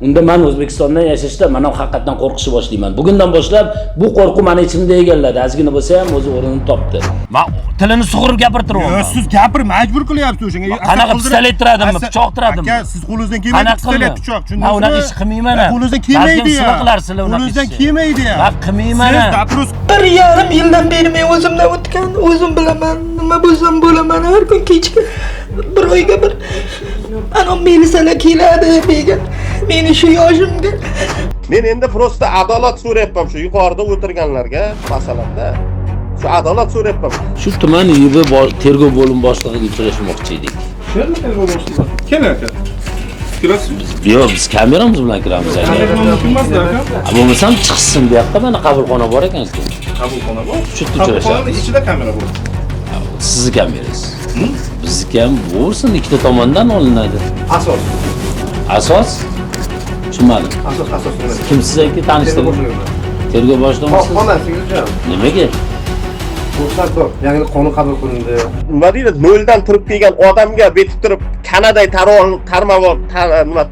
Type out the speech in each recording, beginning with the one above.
Unda men O'zbekistonda yashashda mana haqiqatan qo'rqishni boshlayman. Bugundan boshlab bu qo'rquv meni ichimda egalladi. Ozgina bo'lsa ham o'zi o'rnini topdi. Men tilini sug'urib gapirtiryapman. Siz gapir majbur qilyapsiz o'shanga. Qanaqa pistolet tiradimmi, pichoq tiradimmi? Aka, siz qo'lingizdan kelmaydi pistolet pichoq, tushundingizmi? Men unaqa ish qilmayman. Qo'lingizdan kelmaydi ya. Qo'lingizdan kelmaydi ya. Men qilmayman. Siz gapirasiz. 1,5 yildan beri men o'zimdan o'tgan, o'zim bilaman, nima bo'lsam bo'laman. Har kun kechki bir oyga bir ana milisalar keladi degan. Meni shu yoshimga Men endi prosta adolat so'rayapman shu yuqorida o'tirganlarga masalanda. Shu adolat so'rayapman. Shu tuman YB tergov bo'lim boshlig'iga uchrashmoqchi edik. Shu tergov boshlig'i. Keling aka. Kirasiz? Yo'q, biz kameramiz bilan kiramiz. Mumkin emasda aka. Bo'lmasam chiqsin bu yoqqa, mana qabulxona bor ekan. Qabulxona bor. Shu yerda uchrashamiz. Qabulxonaning ichida kamera bor. Sizni kamerangiz. Bizniki ham bo'lsin, ikkita tomondan olinadi. Asos. Asos? Tushunmadim. Asos nima? Kim siz aka tanishtiring? Tergov boshlig'imisiz? Xonasigacha. Nimaga? Ruxsat bor. Yangi qonun qabul qilindi. Nima deydi? Noldan turib kelgan odamga betib turib Kanada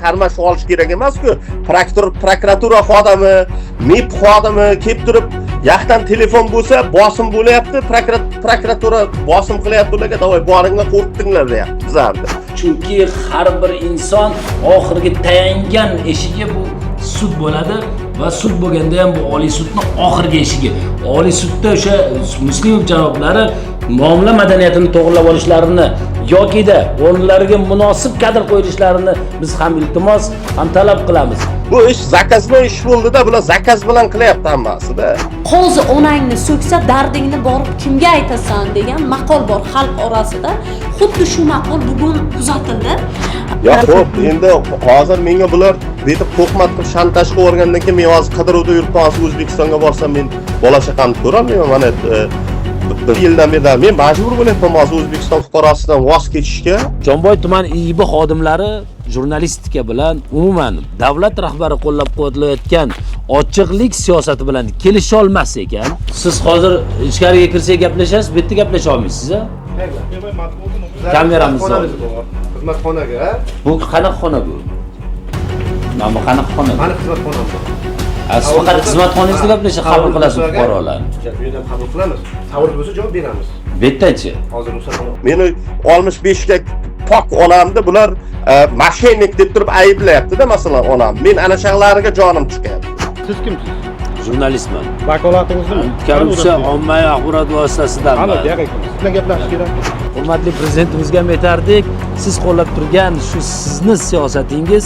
tarmash olish kerak emas-ku. Prokuratura xodimi, MIP xodimi kelib turib, yoqdan telefon bo'lsa, bosim bo'layapti, prokuratura bosim qilyapti ularga, "Davoy, boringlar, qo'rqtinglar" deyapti bizlarni. Chunki har bir inson oxirgi tayangan eshigi bu sud bo'ladi va sud bo'lganda ham bu Oliy sudning oxirgi eshigi. Oliy sudda o'sha Muslimov janoblari muomala madaniyatini to'g'rilab olishlarini yokida o'rnlariga munosib kadr qo'yishlarini biz ham iltimos, ham talab qilamiz. Bu ish zakazma ish bo'ldi-da, bular zakaz bilan qilyapti hammasida. Qo'zi onangni so'ksa dardingni borib kimga aytasan degan maqol bor xalq orasida. Xuddi shu maqol bugun kuzatildi. Ya xo'p, endi hozir menga bular betib to'qmat qilib shantaj qilib o'rgandan keyin men hozir qidiruvda yuribman, O'zbekistonga borsam men bola chaqamni ko'rolmayman. Mana bir yildan beri men majbur bo'lyapman hozir O'zbekiston fuqarosidan voz kechishga. Jomboy tuman IIB xodimlari jurnalistika bilan umuman davlat rahbari qo'llab-quvvatlayotgan ochiqlik siyosati bilan kelisha olmas ekan. Siz hozir ichkariga kirsak gaplashasiz, bu yerda gaplasha olmaysiz-a? Kameramiz bor. Xizmatxonaga. Bu qanaqa xona bu? Mana bu qanaqa xona? Mani xizmatxonam bor. Siz faqat xizmatxonangizda gaplashib qabul qilasiz fuqarolarni. Bu yerdan qabul qilamiz. Savol bo'lsa javob beramiz. Bu yerdachi? Hozir ruxsat oling. Meni 65 ga pok onamni bular mashenik deb turib ayblayapti-da, masalan, onam. Men ana shaqlariga jonim chiqyapti. Siz kimsiz? Jurnalistman. Vakolatingiz nima? Korrupsiya ommaviy axborot vositasidan. Ana, demak, siz bilan gaplashish kerak. Hurmatli prezidentimizga ham aytardik, siz qo'llab turgan shu sizni siyosatingiz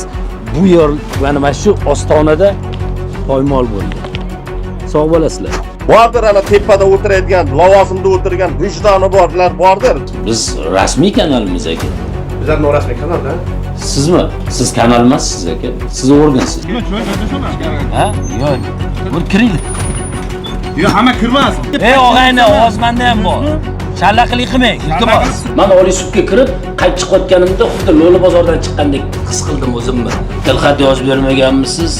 bu yer mana shu ostonada poymol bo'ldi. Sog' bo'lasizlar. Bordir ana tepada o'tiradigan, lavozimda o'tirgan vijdoni borlar bordir. Biz rasmiy kanalimiz aka. Bizlar norasmiy kanalda. Sizmi? Siz kanal emassiz aka. Siz organsiz. Ha? Yo'q. Bir kiring. Yo'q, hamma kirmas. Ey og'ayni, ovozmanda ham bor. Shallaqlik qilmang, iltimos. Men Oliy sudga kirib, qaytib chiqayotganimda xuddi lo'li bozordan chiqqandek his qildim o'zimni. Tilxat yozib bermaganmisiz?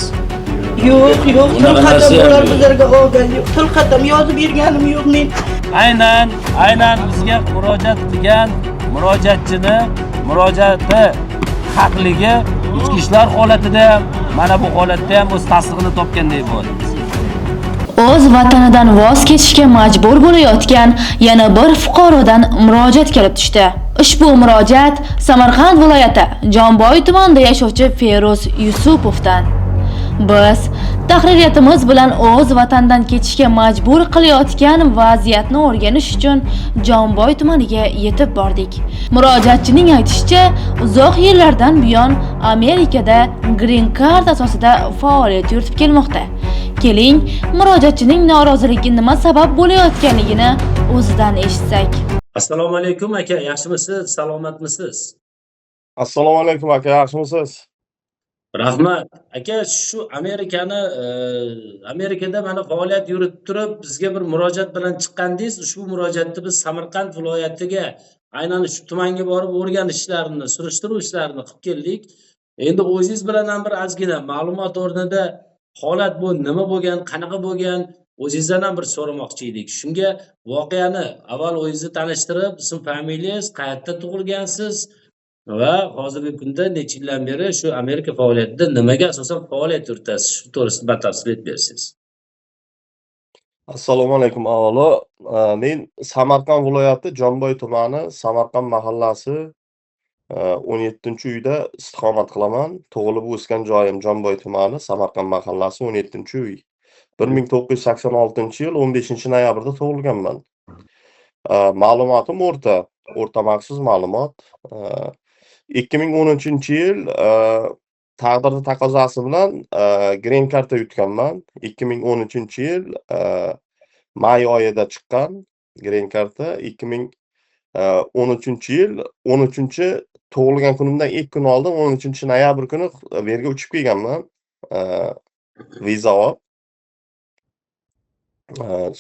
yo'q, tilxatam ular bizlarga olgan yo'q. Tilxatam yozib berganim yo'q men. Aynan bizga murojaat qilgan murojaatchini murojaati haqligi ichki ishlar holatida ham, mana bu holatda ham o'z tasdig'ini topganday bo'ldi. O'z vatanidan voz kechishga majbur bo'layotgan yana bir fuqarodan murojaat kelib tushdi. Ushbu murojaat Samarqand viloyati Jomboy tumanida yashovchi Feroz Yusupovdan. Biz tahririyatimiz bilan o'z vatandan ketishga majbur qilayotgan vaziyatni o'rganish uchun Jomboy tumaniga yetib bordik. Murojaatchining aytishicha, uzoq yillardan buyon Amerikada Green Card asosida faoliyat yuritib kelmoqda. Keling, murojaatchining noroziligi nima sabab bo'layotganligini o'zidan eshitsak. Assalomu alaykum aka, yaxshimisiz? Salomatmisiz? Assalomu alaykum aka, yaxshimisiz? Rahmat. Aka, shu Amerikada mana faoliyat yuritib turib, bizga bir murojaat bilan chiqqandingiz. Ushbu murojaatni biz Samarqand viloyatiga, aynan shu tumanga borib o'rganishlarini, surishtiruv ishlarini qilib keldik. Endi o'zingiz bilan ham bir ozgina ma'lumot o'rnida holat bu nima bo'lgan, qanaqa bo'lgan, o'zingizdan ham bir so'ramoqchi edik. Shunga voqeani avval o'zingizni tanishtirib, ism familiyangiz, qayerda tug'ilgansiz, va hozirgi kunda necha yildan beri shu Amerika faoliyatida nimaga asosan faoliyat yuritasiz? Shu to'g'risida batafsil aytib bersangiz. Assalomu alaykum avvalo. Men Samarqand viloyati Jomboy tumani Samarqand mahallasi 17-uyda istiqomat qilaman. Tug'ilib o'sgan joyim Jomboy tumani Samarqand mahallasi 17-uy. 1986-yil 15-noyabrda tug'ilganman. Ma'lumotim o'rta maxsus ma'lumot. 2013-yil taqdir taqozosi bilan green karta yutganman. 2013-yil may oyida chiqqan green karta. 2013-yil 13 tug'ilgan kunimdan 2 kun oldin 13-noyabr kuni bu yerga uchib kelganman. Viza olib.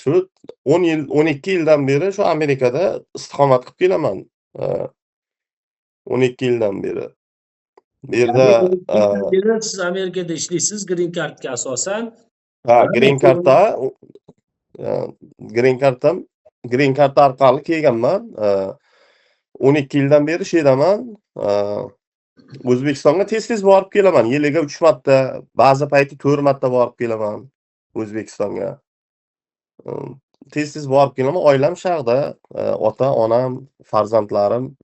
Shu 10 yil 12 yildan beri shu Amerikada istiqomat qilib kelaman. 12 yildan beri. Bu yerda Siz Amerikada ishlaysiz green cardga asosan. green karta green karta orqali kelganman. 12 yildan beri shu yerdaman. O'zbekistonga tez-tez borib kelaman. Yiliga 3 marta, ba'zi payti 4 marta borib kelaman O'zbekistonga. Tez-tez borib kelaman. Oilam sharqda, ota-onam, farzandlarim,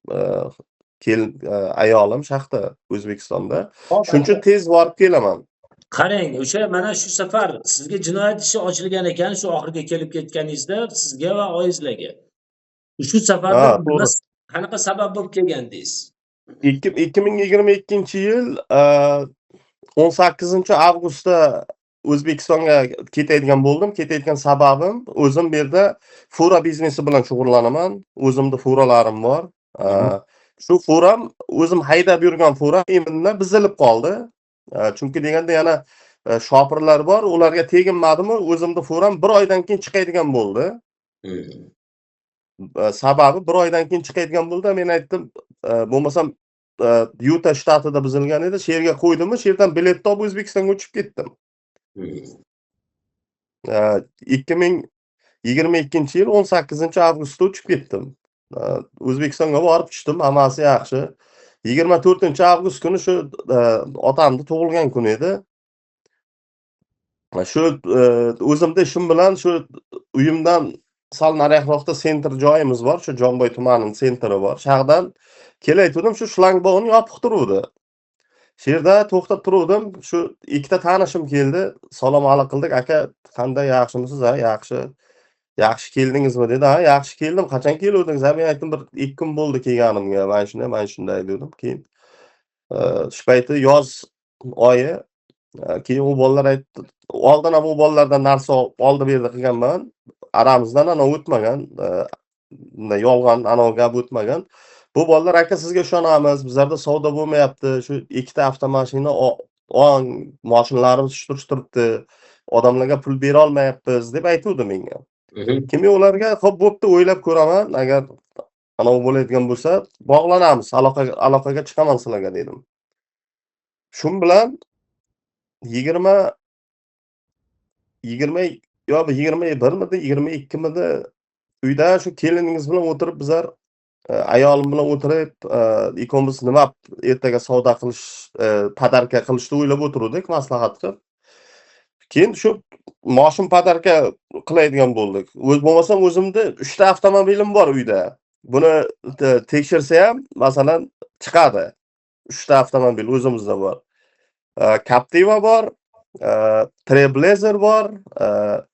ayolim sharqda, O'zbekistonda. Shuning uchun tez borib kelaman. Qarang, o'sha mana shu safar sizga jinoyat ishi ochilgan ekan, shu oxirga kelib ketganingizda sizga va oilangizga. Shu safarda qanaqa sabab bo'lib kelgandingiz? 2022-yil 18-avgustda O'zbekistonga ketayotgan bo'ldim. Ketayotgan sababim, o'zim bu yerda fura biznesi bilan shug'ullanaman. O'zimda furalarim bor. Shu furam o'zim haydab yurgan fura endi buzilib qoldi. Chunki deganda yana shopirlar bor, ularga teginmadimi, o'zimda furam 1 oydan keyin chiqadigan bo'ldi. Sababi 1 oydan keyin chiqadigan bo'ldi. Men aytdim, bo'lmasam Yuta shtatida buzilgan edi, shu yerga qo'ydimmi, shu yerdan bilet topib O'zbekistonga uchib ketdim. 2022-yil 18-avgustda uchib ketdim. O'zbekistonga borib tushdim, hammasi yaxshi. 24-avgust kuni shu otamning tug'ilgan kuni edi. Shu o'zimda ishim bilan shu uyimdan sal nariroqda sentr joyimiz bor, shu Jomboy tumanining sentri bor. Shahdan kelayotgandim, shu shlangbog'ni yopiq turuvdi. Shu yerda to'xtab turuvdim, shu ikkita tanishim keldi, salom alik qildik. Aka, qanday, yaxshimisiz? Ha, yaxshi. Yaxshi keldingizmi dedi. Ha, yaxshi keldim. Qachon keldingiz? Ha, men aytdim, bir 2 kun bo'ldi kelganimga. Men shunday dedim. Keyin shu payti yoz oyi, keyin u bolalar aytdi, oldin ham u bolalardan narsa oldi berdi qilganman. Aramizdan ana o'tmagan, yolg'on ana gap o'tmagan. Bu bolalar, aka, sizga ishonamiz, bizlarda savdo bo'lmayapti, shu ikkita avtomashina mashinlarimiz turibdi, odamlarga pul bera olmayapmiz deb aytuvdi menga. Keyin ularga xo'p bo'pti, o'ylab ko'raman, agar ana u bo'ladigan bo'lsa bog'lanamiz, aloqaga chiqaman sizlarga dedim. Shun bilan 21midi, 22midi uyda shu keliningiz bilan o'tirib bizlar ayolim bilan o'tirib, ikkovimiz nima ertaga savdo qilish, podarka qilishni o'ylab o'tirdik, maslahat qilib. Keyin shu mashin podarka qiladigan bo'ldik. Bo'lmasam o'zimda 3 ta avtomobilim bor uyda. Buni tekshirsa ham, masalan, chiqadi. 3 ta avtomobil o'zimizda bor. Captiva bor, Trailblazer bor,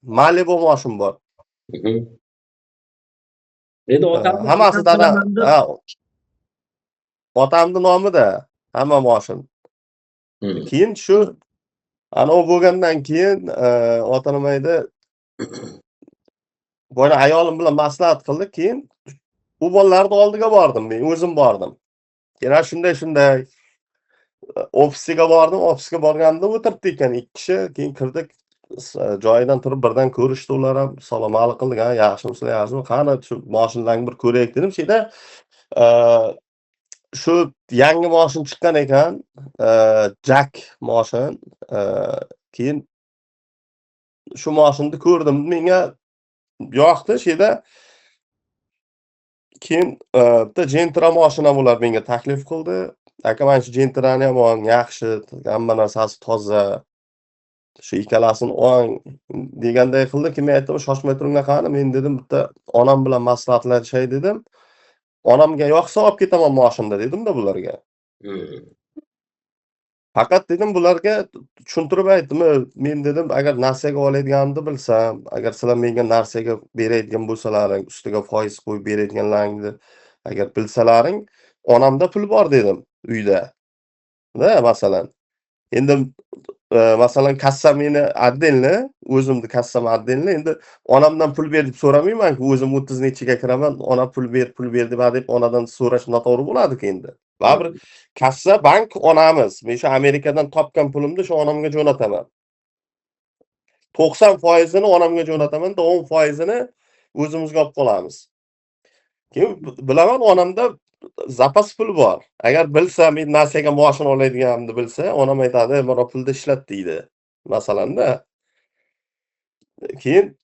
Malibu mashin bor. Endi hammasidan otamning nomida hamma mashin. Keyin shu ana u bo'lgandan keyin ota nima edi? Boya ayolim bilan maslahat qildik, keyin u bolalarning oldiga bordim, men o'zim bordim. Keyin shunday ofisiga bordim, ofisga borganimda o'tiribdi ekan 2 kishi, keyin kirdik, joyidan turib birdan ko'rishdi ular ham, salom alik qildik, ha, yaxshimisiz, yaxshimi? Qani shu mashinlarni bir ko'raylik dedim. Shida shu yangi mashin chiqqan ekan, Jack mashin. Keyin shu mashinni ko'rdim, menga yoqdi. Shida keyin bitta Gentra mashina bular menga taklif qildi. Aka, mana shu Gentrani ham oling, yaxshi, hamma narsasi toza. Shu ikkalasini oling deganday qildi. Keyin men aytdim, shoshmay turinglar qani, men dedim bitta onam bilan maslahatlashay dedim. Onamga yoqsa olib ketaman mashinada dedim-da bularga. Faqat dedim bularga tushuntirib aytdim, men dedim agar narsaga oladiganimni bilsam, agar sizlar menga narsaga beradigan bo'lsalaring, ustiga foiz qo'yib beradiganlaringni agar bilsalaring, onamda pul bor dedim uyda. Da masalan. Endi masalan kassam meni отдельно, o'zimni kassam отдельно, endi onamdan pul ber deb so'ramayman-ku, o'zim 30 nechiga kiraman, ona pul ber deb onadan so'rash noto'g'ri bo'ladi-ku endi. Baribir kassa bank onamiz. Men shu Amerikadan topgan pulimni shu onamga jo'nataman. 90% ni onamga jo'nataman, 10% ni o'zimizga olib qolamiz. Keyin bilaman onamda zapas pul bor. Agar bilsa, men narsaga mashina oladiganimni bilsa, onam aytadi, "Mana pulni ishlat" deydi. Masalanda. Keyin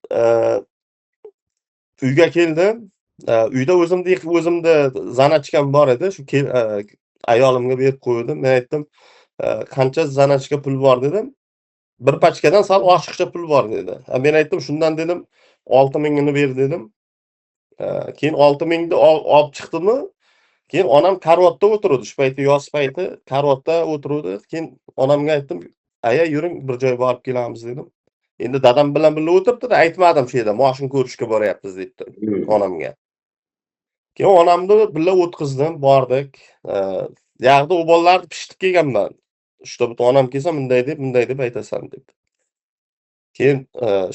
uyga keldim. Uyda o'zimda zanachkam bor edi. Shu ayolimga berib qo'ydim. Men aytdim, "Qancha zanachka pul bor?" dedim. "Bir pachkadan sal oshiqcha pul bor" dedi. Men aytdim, "Shundan" dedim, 6000 ni ber dedim. Keyin 6000 ni olib chiqdimmi? Keyin onam karvotda o'tirdi. Shu payti yoz payti karvotda o'tirdi. Keyin onamga aytdim, "Aya, yuring, bir joyga borib kelamiz" dedim. Endi dadam bilan birga o'tiribdi-da, aytmadim shu yerda mashina ko'rishga boryapmiz debdi onamga. Keyin onamni birga o'tkazdim, bordik. Yog'da u bolalarni pishitib kelganman. Shunda bitta onam kelsa bunday deb aytasan debdi. Keyin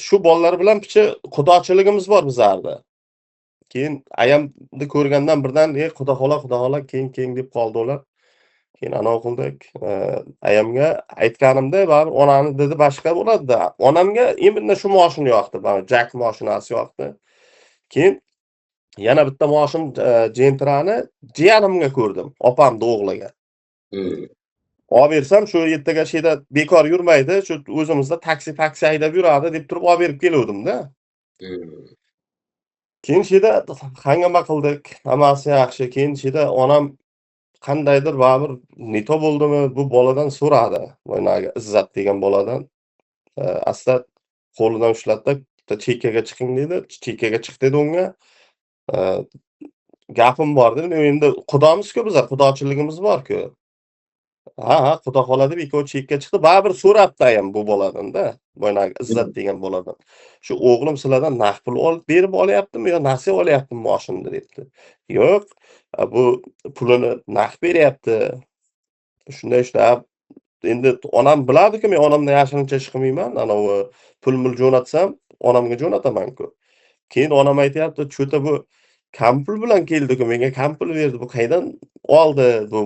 shu bolalar bilan picha xudochiligimiz bor bizlarda. Keyin ayamni ko'rgandan birdan, xudo xola, keyin deb qoldi ular. Keyin anavi qildik. Ayamga aytganimda, baribir onani dedi boshqa bo'ladi-da. Onamga endi shu mashina yoqdi, mana Jack mashinasi yoqdi. Keyin yana bitta mashina Gentrani jiyanimga ko'rdim, opamning o'g'liga. Olib bersam, shu ertaga sheda bekor yurmaydi, shu o'zimizda taksi haydab yuradi deb turib olib berib keluvdim-da. Keyin sheda hangama qildik, hammasi yaxshi. Keyin sheda onam qandaydir baribir neto bo'ldimi, bu boladan so'radi. Mana Izzat degan boladan. Asta qo'lidan ushlatdi, chekkaga chiqing dedi. Chekkaga chiq dedi unga. Gapim bor dedim. Endi xudomiz-ku bizlar, xudochiligimiz bor-ku. Ha, xudo xola deb ikkovi chekka chiqdi. Baribir so'rabdi ayam bu boladan-da. Mana Izzat degan boladan. Shu o'g'lim sizlardan naqd pul olib berib olyaptimi yo nasiya olyaptimi mashinani debdi. Yo'q, bu pulini naqd beryapti. Shunday ishlab, endi onam biladi-ku, men onamdan yashirincha ish qilmayman. Anavi pul jo'natsam, onamga jo'nataman-ku. Keyin onam aytayapti, "Cho'ta bu kam pul bilan keldi-ku, menga kam pul berdi. Bu qaydan oldi bu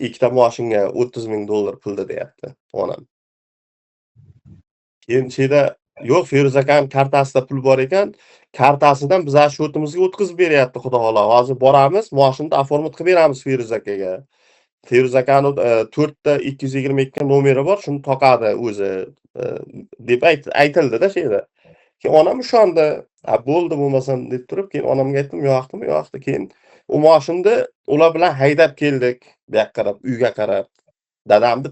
ikkita mashinaga $30,000 pulni" deyapti onam. Keyin sheda yo'q, Feruz akaning kartasida pul bor ekan, kartasidan bizning shotimizga o'tkazib beryapti xudo xola. Hozir boramiz, mashinani oformit qilib beramiz Feruz akaga. Feruz akaning 4 ta 222 nomeri bor, shuni toqadi o'zi deb aytildi-da sheda. Keyin onam o'shanda, bo'ldi bo'lmasam deb turib, keyin onamga aytdim, yo'qdi. Keyin u mashinani ular bilan haydab keldik, bu yoqqa qarab, uyga qarab. Dadamni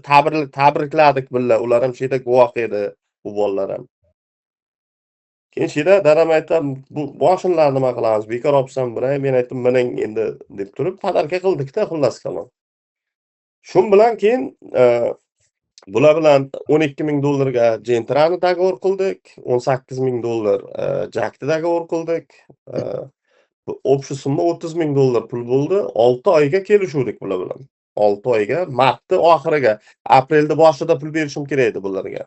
tabrikladik birga, ular ham sheda guvoh edi, u bolalar ham. Keyin sheda dadam aytdi, "Bu mashinalarni nima qilamiz? Bekor olibsan biray." Men aytdim, "Mining endi" deb turib, padarka qildik-da, xullas kalom. Shun bilan keyin bular bilan $12,000 ga Gentrani dogovor qildik, $18,000 Jackni dogovor qildik. Общий summa $30,000 pul bo'ldi. 6 oyga kelishuvdik bular bilan. 6 oyga, martning oxiriga, aprelning boshida pul berishim kerak edi bularga.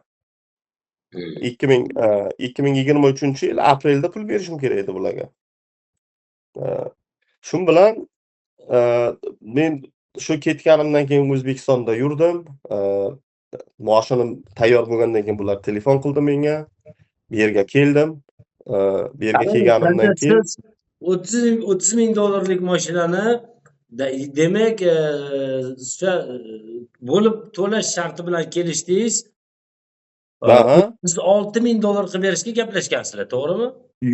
2023-yil aprelda pul berishim kerak edi bularga. Shun bilan men shu ketganimdan keyin O'zbekistonda yurdim. Mashinam tayyor bo'lgandan keyin bular telefon qildi menga. Bu yerga keldim. Bu yerga kelganimdan keyin siz $30,000 mashinani demak bo'lib to'lash sharti bilan kelishdingiz. Siz $6,000 qilib berishga gaplashgansizlar, to'g'rimi?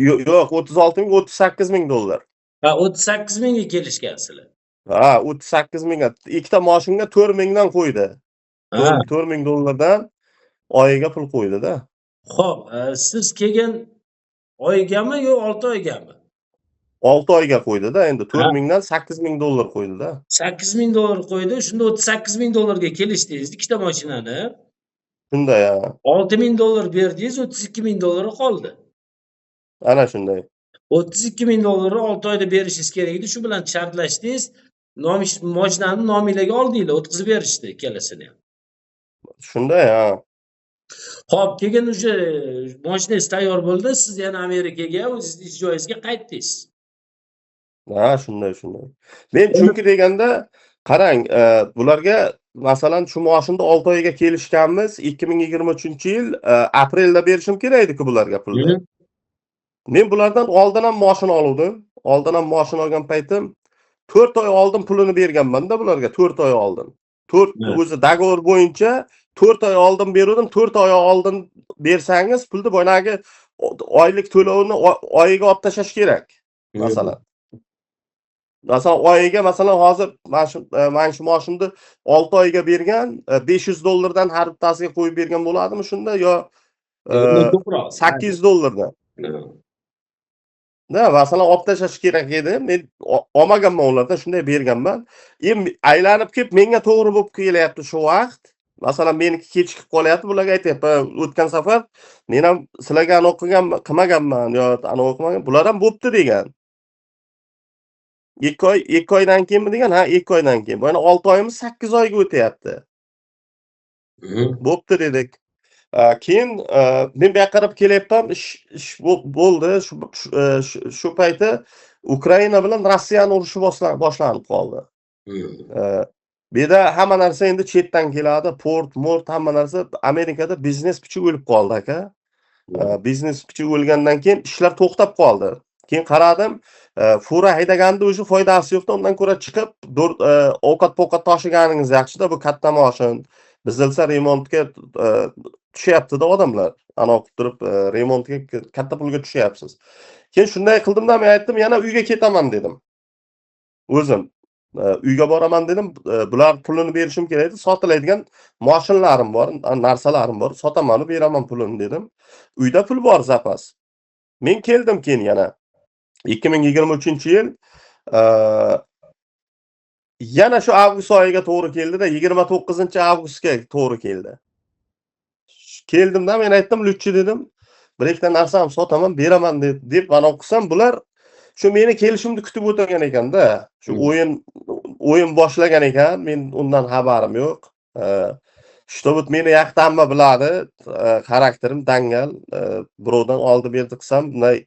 Yo'q, $36,000, $38,000. Ha 38 mingga kelishgansizlar. Ha, 38 mingga. Ikkita mashinga 4 mingdan qo'ydi. Ha. 4 ming dollardan oyiga pul qo'ydi-da. Xo'p, siz kelgan oygami yo 6 oygami? 6 oyga qo'ydi-da. Endi 4 Ha. mingdan 8 ming dollar qo'ydi-da. 8 ming dollar qo'ydi. Shunda 38 ming dollarga kelishdingiz ikkita mashinani. Shunday ya. 6 ming dollar berdingiz, 32 ming dollari qoldi. Ana shunday. 32 ming dollarni 6 oyda berishingiz kerak edi. Shu bilan shartlashdingiz. Mashinani nomingizga oldinglar, o'tkazib berishdi ikkalasini ham. Shunday ha. Xo'p, keyin o'sha mashinangiz tayyor bo'ldi, siz yana Amerikaga o'zingizni ish joyingizga qaytdingiz. Ha, shunday. Men chunki deganda qarang, bularga masalan shu mashinda 6 oyga kelishganmiz, 2023-yil aprelda berishim kerak edi-ku bularga pulni. Men bulardan oldin ham mashina oldim. Oldin ham mashina olgan paytim 4 oy oldin pulini berganman-da bularga, 4 oy oldin. 4 o'zi dogovor bo'yicha 4 oy oldin berdim. 4 oy oldin bersangiz pulni boyagi oylik to'lovini oyiga olib tashlash kerak. Masalan. Masalan, oyiga masalan hozir mana shu mashinani 6 oyga bergan, 500 dollardan har bittasiga qo'yib bergan bo'ladimi shunda yo 800 dollardan? Da, masalan olib tashlash kerak edi. Men olmaganman ulardan, shunday berganman. Endi aylanib kelib menga to'g'ri bo'lib kelyapti shu vaqt. Masalan, meniki kechikib qolyapti. Bularga aytyapman, o'tgan safar men ham sizlarga qilmaganman yo ana o'qimagan. Bular ham bo'pti degan. 2 oydan keyinmi degan? Ha, 2 oydan keyin. Bu yana 6 oyimiz 8 oyga o'tyapti. Bo'pti dedik. Keyin men bu yoqqa qarab kelyapman, ish bo'ldi. Shu payti Ukraina bilan Rossiyani urushi boshlanib qoldi. Bu yerda hamma narsa endi chetdan keladi, mort hamma narsa. Amerikada biznes pichi o'lib qoldi aka. Biznes pichi o'lgandan keyin ishlar to'xtab qoldi. Keyin qaradim, fura haydaganda o'sha foydasi yo'qda, undan ko'ra chiqib ovqat-povqat tashiganingiz yaxshi-da, bu katta mashin. Bizilsa remontga tushyapti-da odamlar. Ana o'qib turib remontga katta pulga tushyapsiz. Keyin shunday qildimda men aytdim, yana uyga ketaman dedim. O'zim uyga boraman dedim. Bular pulini berishim kerak edi. Sotiladigan mashinalarim bor, narsalarim bor. Sotaman, beraman pulini dedim. Uyda pul bor zapas. Men keldim keyin yana 2023-yil yana shu avgust oyiga to'g'ri keldi-da, 29-avgustga to'g'ri keldi. Keldimda men aytdim, "Lutchi" dedim, "bir ikkita narsam sotaman, beraman" deb mana o'qisam, bular shu meni kelishimni kutib o'tirgan ekan-da. Shu o'yin boshlagan ekan, men undan xabarim yo'q. Shtobut meni yaxshi hamma biladi, xarakterim dangal, birovdan oldi berdi qilsam, bunday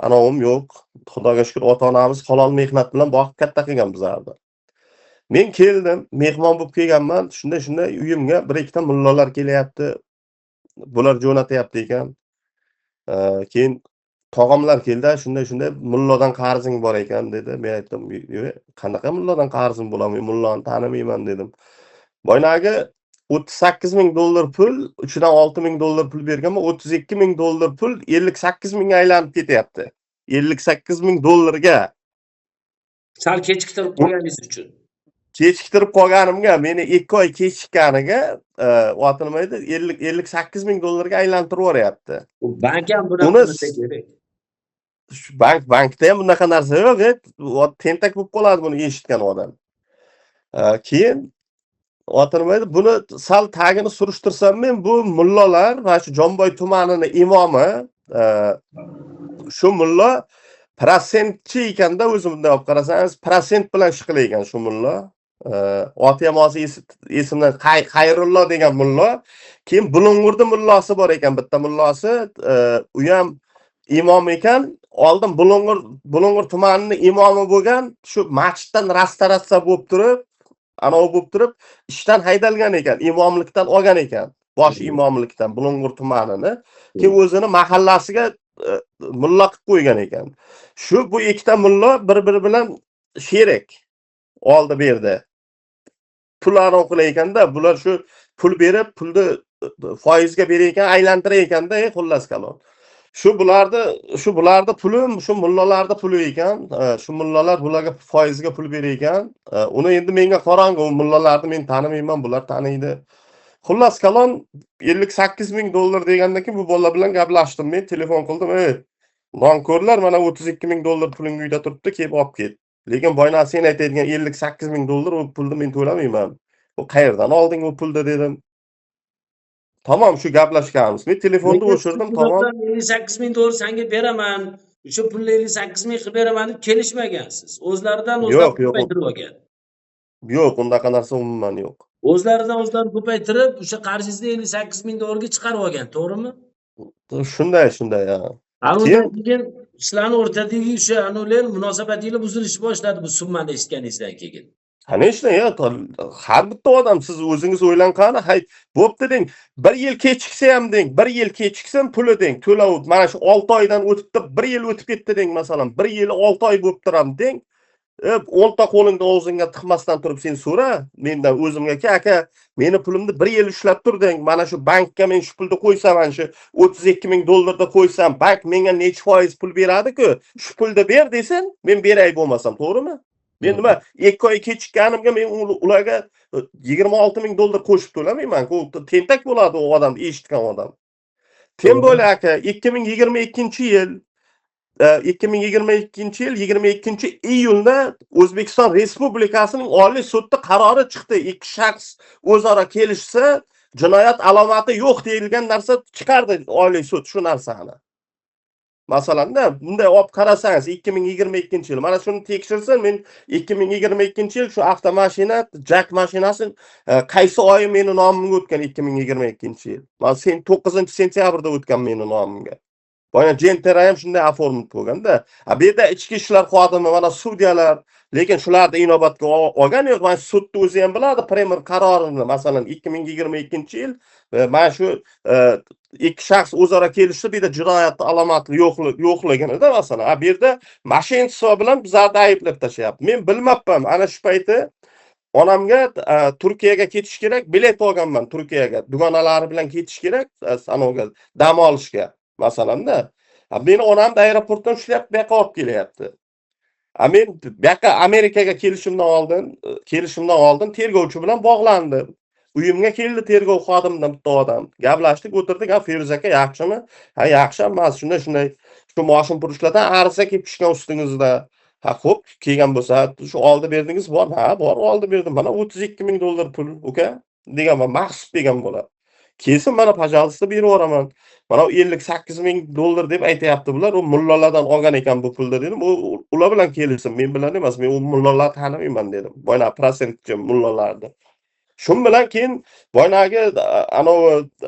anovim yo'q. Xudoga shukr, ota-onamiz halol mehnat bilan boqib katta qilgan bizlarni. Men keldim, mehmon bo'lib kelganman. Shunday uyimga bir ikkita mullalar kelyapti. Bular jo'natyapti ekan. Keyin tog'amlar keldi, shunday mulladan qarzing bor ekan dedi. Men aytdim, "Qanaqa mulladan qarzim bo'ladi? Men mullani tanimayman" dedim. Boynagi 38 ming dollar pul, ichidan 6 ming dollar pul berganman, 32 ming dollar pul 58 mingga aylanib ketyapti. 58 ming dollarga. Sal kechiktirib qo'yganingiz uchun. Kechiktirib qolganimga, meni 2 oy kechikkaniga, nima edi, 58 ming dollarga aylantirib yuboryapti. Bank ham bunaqa qilsa kerak. Bankda ham bunaqa narsa yo'q, tentak bo'lib qoladi buni eshitgan odam. Keyin nima edi, buni sal tagini surishtirsam men, bu mullalar va shu Jomboy tumanining imomi, shu mulla prosentchi ekanda, o'zi bunday olib qarasangiz, prosent bilan ish qilar shu mulla. Oti ham esimdan Xayrullo degan mulla. Keyin Bulung'urda mullosi bor ekan, bitta mullosi, u ham imom ekan. Oldin Bulung'ur tumanining imomi bo'lgan, shu masjiddan restavratsiya bo'lib turib, bo'lib turib, ishdan haydalgan ekan, imomlikdan olgan ekan, bosh imomlikdan Bulung'ur tumanini. Keyin o'zini mahallasiga mulla qilib qo'ygan ekan. Bu ikkita mulla bir-biri bilan sherik. Oldi berdi. Pullarni o'qilar ekanda, bular shu pul berib, pulni foizga berar ekan, aylantirar ekanda, xullas kalom. Shu bularda pulim, shu mullalarda puli ekan. Shu mullalar bularga foizga pul berar ekan. Uni endi menga qorong'i, u mullalarni men tanimayman, bular taniydi. Xullas kalon $58,000 degandan keyin bu bolalar bilan gaplashdim. Men telefon qildim. Nonko'rlar, mana $32,000 puling uyda turibdi, kelib olib ket. Lekin boyna sen aytadigan $58,000 u pulni men to'lamayman. U qayerdan olding u pulni dedim. Tamam, shu gaplashganmiz. Men telefonni o'chirdim, tamam. $58,000 senga beraman. O'sha pulni 58,000 qilib beraman deb kelishmagansiz. O'zlari Yo'q, yo'q. ko'paytirib olgan. Yo'q, unaqa narsa umuman yo'q. O'zlari ko'paytirib, o'sha qarzingizni $58,000 ga chiqarib olgan, to'g'rimi? Shunday, ha. Keyin sizlarning o'rtadagi o'sha munosabatingiz buzilishni boshladi bu summani eshitganingizdan keyin. Qani ya, har bitta odam siz o'zingiz o'ylang qani, hay, bo'pti deng, 1 yil kechiksa ham deng, 1 yil kechiksin puli deng, to'lov mana shu 6 oydan o'tibdi, 1 yil o'tib ketdi deng, masalan, 1 yil 6 oy bo'libdi ham deng. 10 ta qo'lingni og'zingga tiqmasdan turib sen so'ra, mendan o'zimga aka, meni pulimni 1 yil ushlab tur deng. Mana shu bankka men shu pulni qo'ysam, mana shu $32,000 da qo'ysam, bank menga necha foiz pul beradi-ku, shu pulni ber desin, men beray bo'lmasam, to'g'rimi? Men nima 2 oy kechikkanimga men ularga $26,000 qo'shib to'lamayman-ku. Tentak bo'ladi u odam, eshitgan odam. Tem bo'la aka, 2022-yil 22-iyulda O'zbekiston Respublikasining Oliy sudi qarori chiqdi. Ikki shaxs o'zaro kelishsa, jinoyat alomati yo'q deyilgan narsa chiqardi Oliy sud shu narsani. Masalanda bunday olib qarasangiz 2022-yil mana shuni tekshirsin, men 2022-yil shu avtomashina, Jack mashinasi qaysi oyi meni nomimga o'tgan 2022-yil. Mana 9-sentyabrda o'tgan meni nomimga. Boya Jentera ham shunday oformib qo'yganda. Bu yerda ichki ishlar xodimi, mana sudyalar, lekin shularni inobatga olgan yo'q. Mana sudni o'zi ham biladi premyer qarorini, masalan 2022-yil mana shu ikki shaxs o'zaro kelishdi, bu yerda jinoyat alomati yo'qligini-da masalan. Bu yerda mashina hisobi bilan bizlarni ayblab tashyapti. Men bilmabman, ana shu payti onamga Turkiyaga ketish kerak, bilet olganman Turkiyaga. Dugonalari bilan ketish kerak, sanoga dam olishga. Masalanda, meni onam aeroportdan ushlayapti, bu yoqqa olib kelyapti. Men bu yoqqa Amerikaga kelishimdan oldin tergovchi bilan bog'landim. Uyimga keldi tergov xodimidan bitta odam. Gaplashdik, o'tirdik, Feruza aka yaxshimi? Ha, yaxshi emas, shunday shu moshin purishlardan ariza kelib tushgan ustingizda. Ha, xo'p, kelgan bo'lsa, shu oldi berdingiz bor? Ha, bor, oldi berdim. Mana $32,000 pul, uka, deganman, maxsus degan bo'ladi. Kesin mana pajalsizda berib yuboraman. Mana $58,000 deb aytayapti bular. U mullalardan olgan ekan bu pulni dedim. Ular bilan kelishsin, men bilan emas. Men u mullalarni tanimayman dedim. Boyna prosentchi mullalarni. Shun bilan keyin boynagi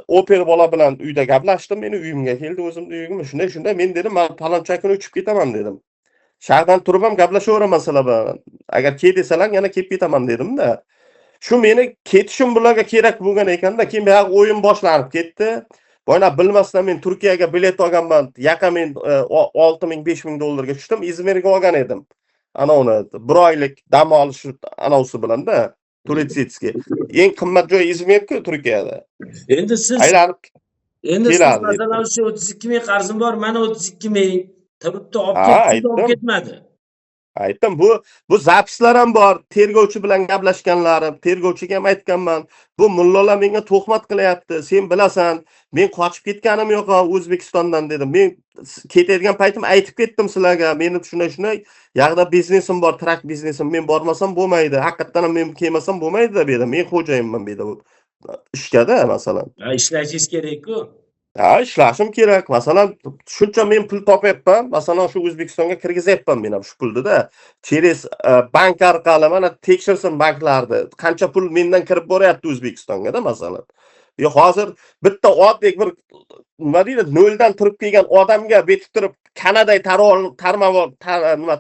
oper bola bilan uyda gaplashdim. Meni uyimga keldi, o'zimni uyimga. Shunday men dedim, men paloncha kuni uchib ketaman dedim. Shahardan turib ham gaplashaveraman sizlar bilan. Agar kel desalar yana kelib ketaman dedim-da. Shu meni ketishim bularga kerak bo'lgan ekanda, keyin bu yoq o'yin boshlanib ketdi. Boyna bilmasdan men Turkiyaga bilet olganman. Yaqa men $6,000-5,000 ga tushdim. İzmirga olgan edim. Ana uni 1 oylik dam olish anonsi bilan-da, Turetsitskiy. Eng qimmat joy İzmirku Turkiyada. Endi siz aylanib masalan shu 32,000 qarzim bor, mana 32,000 turibdi, olib ketmadi. Aytdim, bu zapislar ham bor. Tergovchi bilan gaplashganlarim, tergovchiga ham aytganman. Bu mullalar menga to'xmat qilyapti. Sen bilasan, men qochib ketganim yo'q O'zbekistondan dedim. Men ketadigan paytim aytib ketdim sizlarga. Meni shunday yoqda biznesim bor, trak biznesim. Men bormasam bo'lmaydi. Haqiqatan ham men kelmasam bo'lmaydi deb edim. Men xo'jayinman bu yerda bu ishga-da masalan. Ishlashingiz kerak-ku. Ha, ishlashim kerak. Masalan, shuncha men pul topyapman. Masalan, shu O'zbekistonga kirgizyapman men ham shu pulni-da. Через bank orqali mana tekshirsin banklarni. Qancha pul mendan kirib boryapti O'zbekistonga-da masalan. Yo hozir bitta oddiy bir nima deydi, noldan turib kelgan odamga betib turib Kanadaga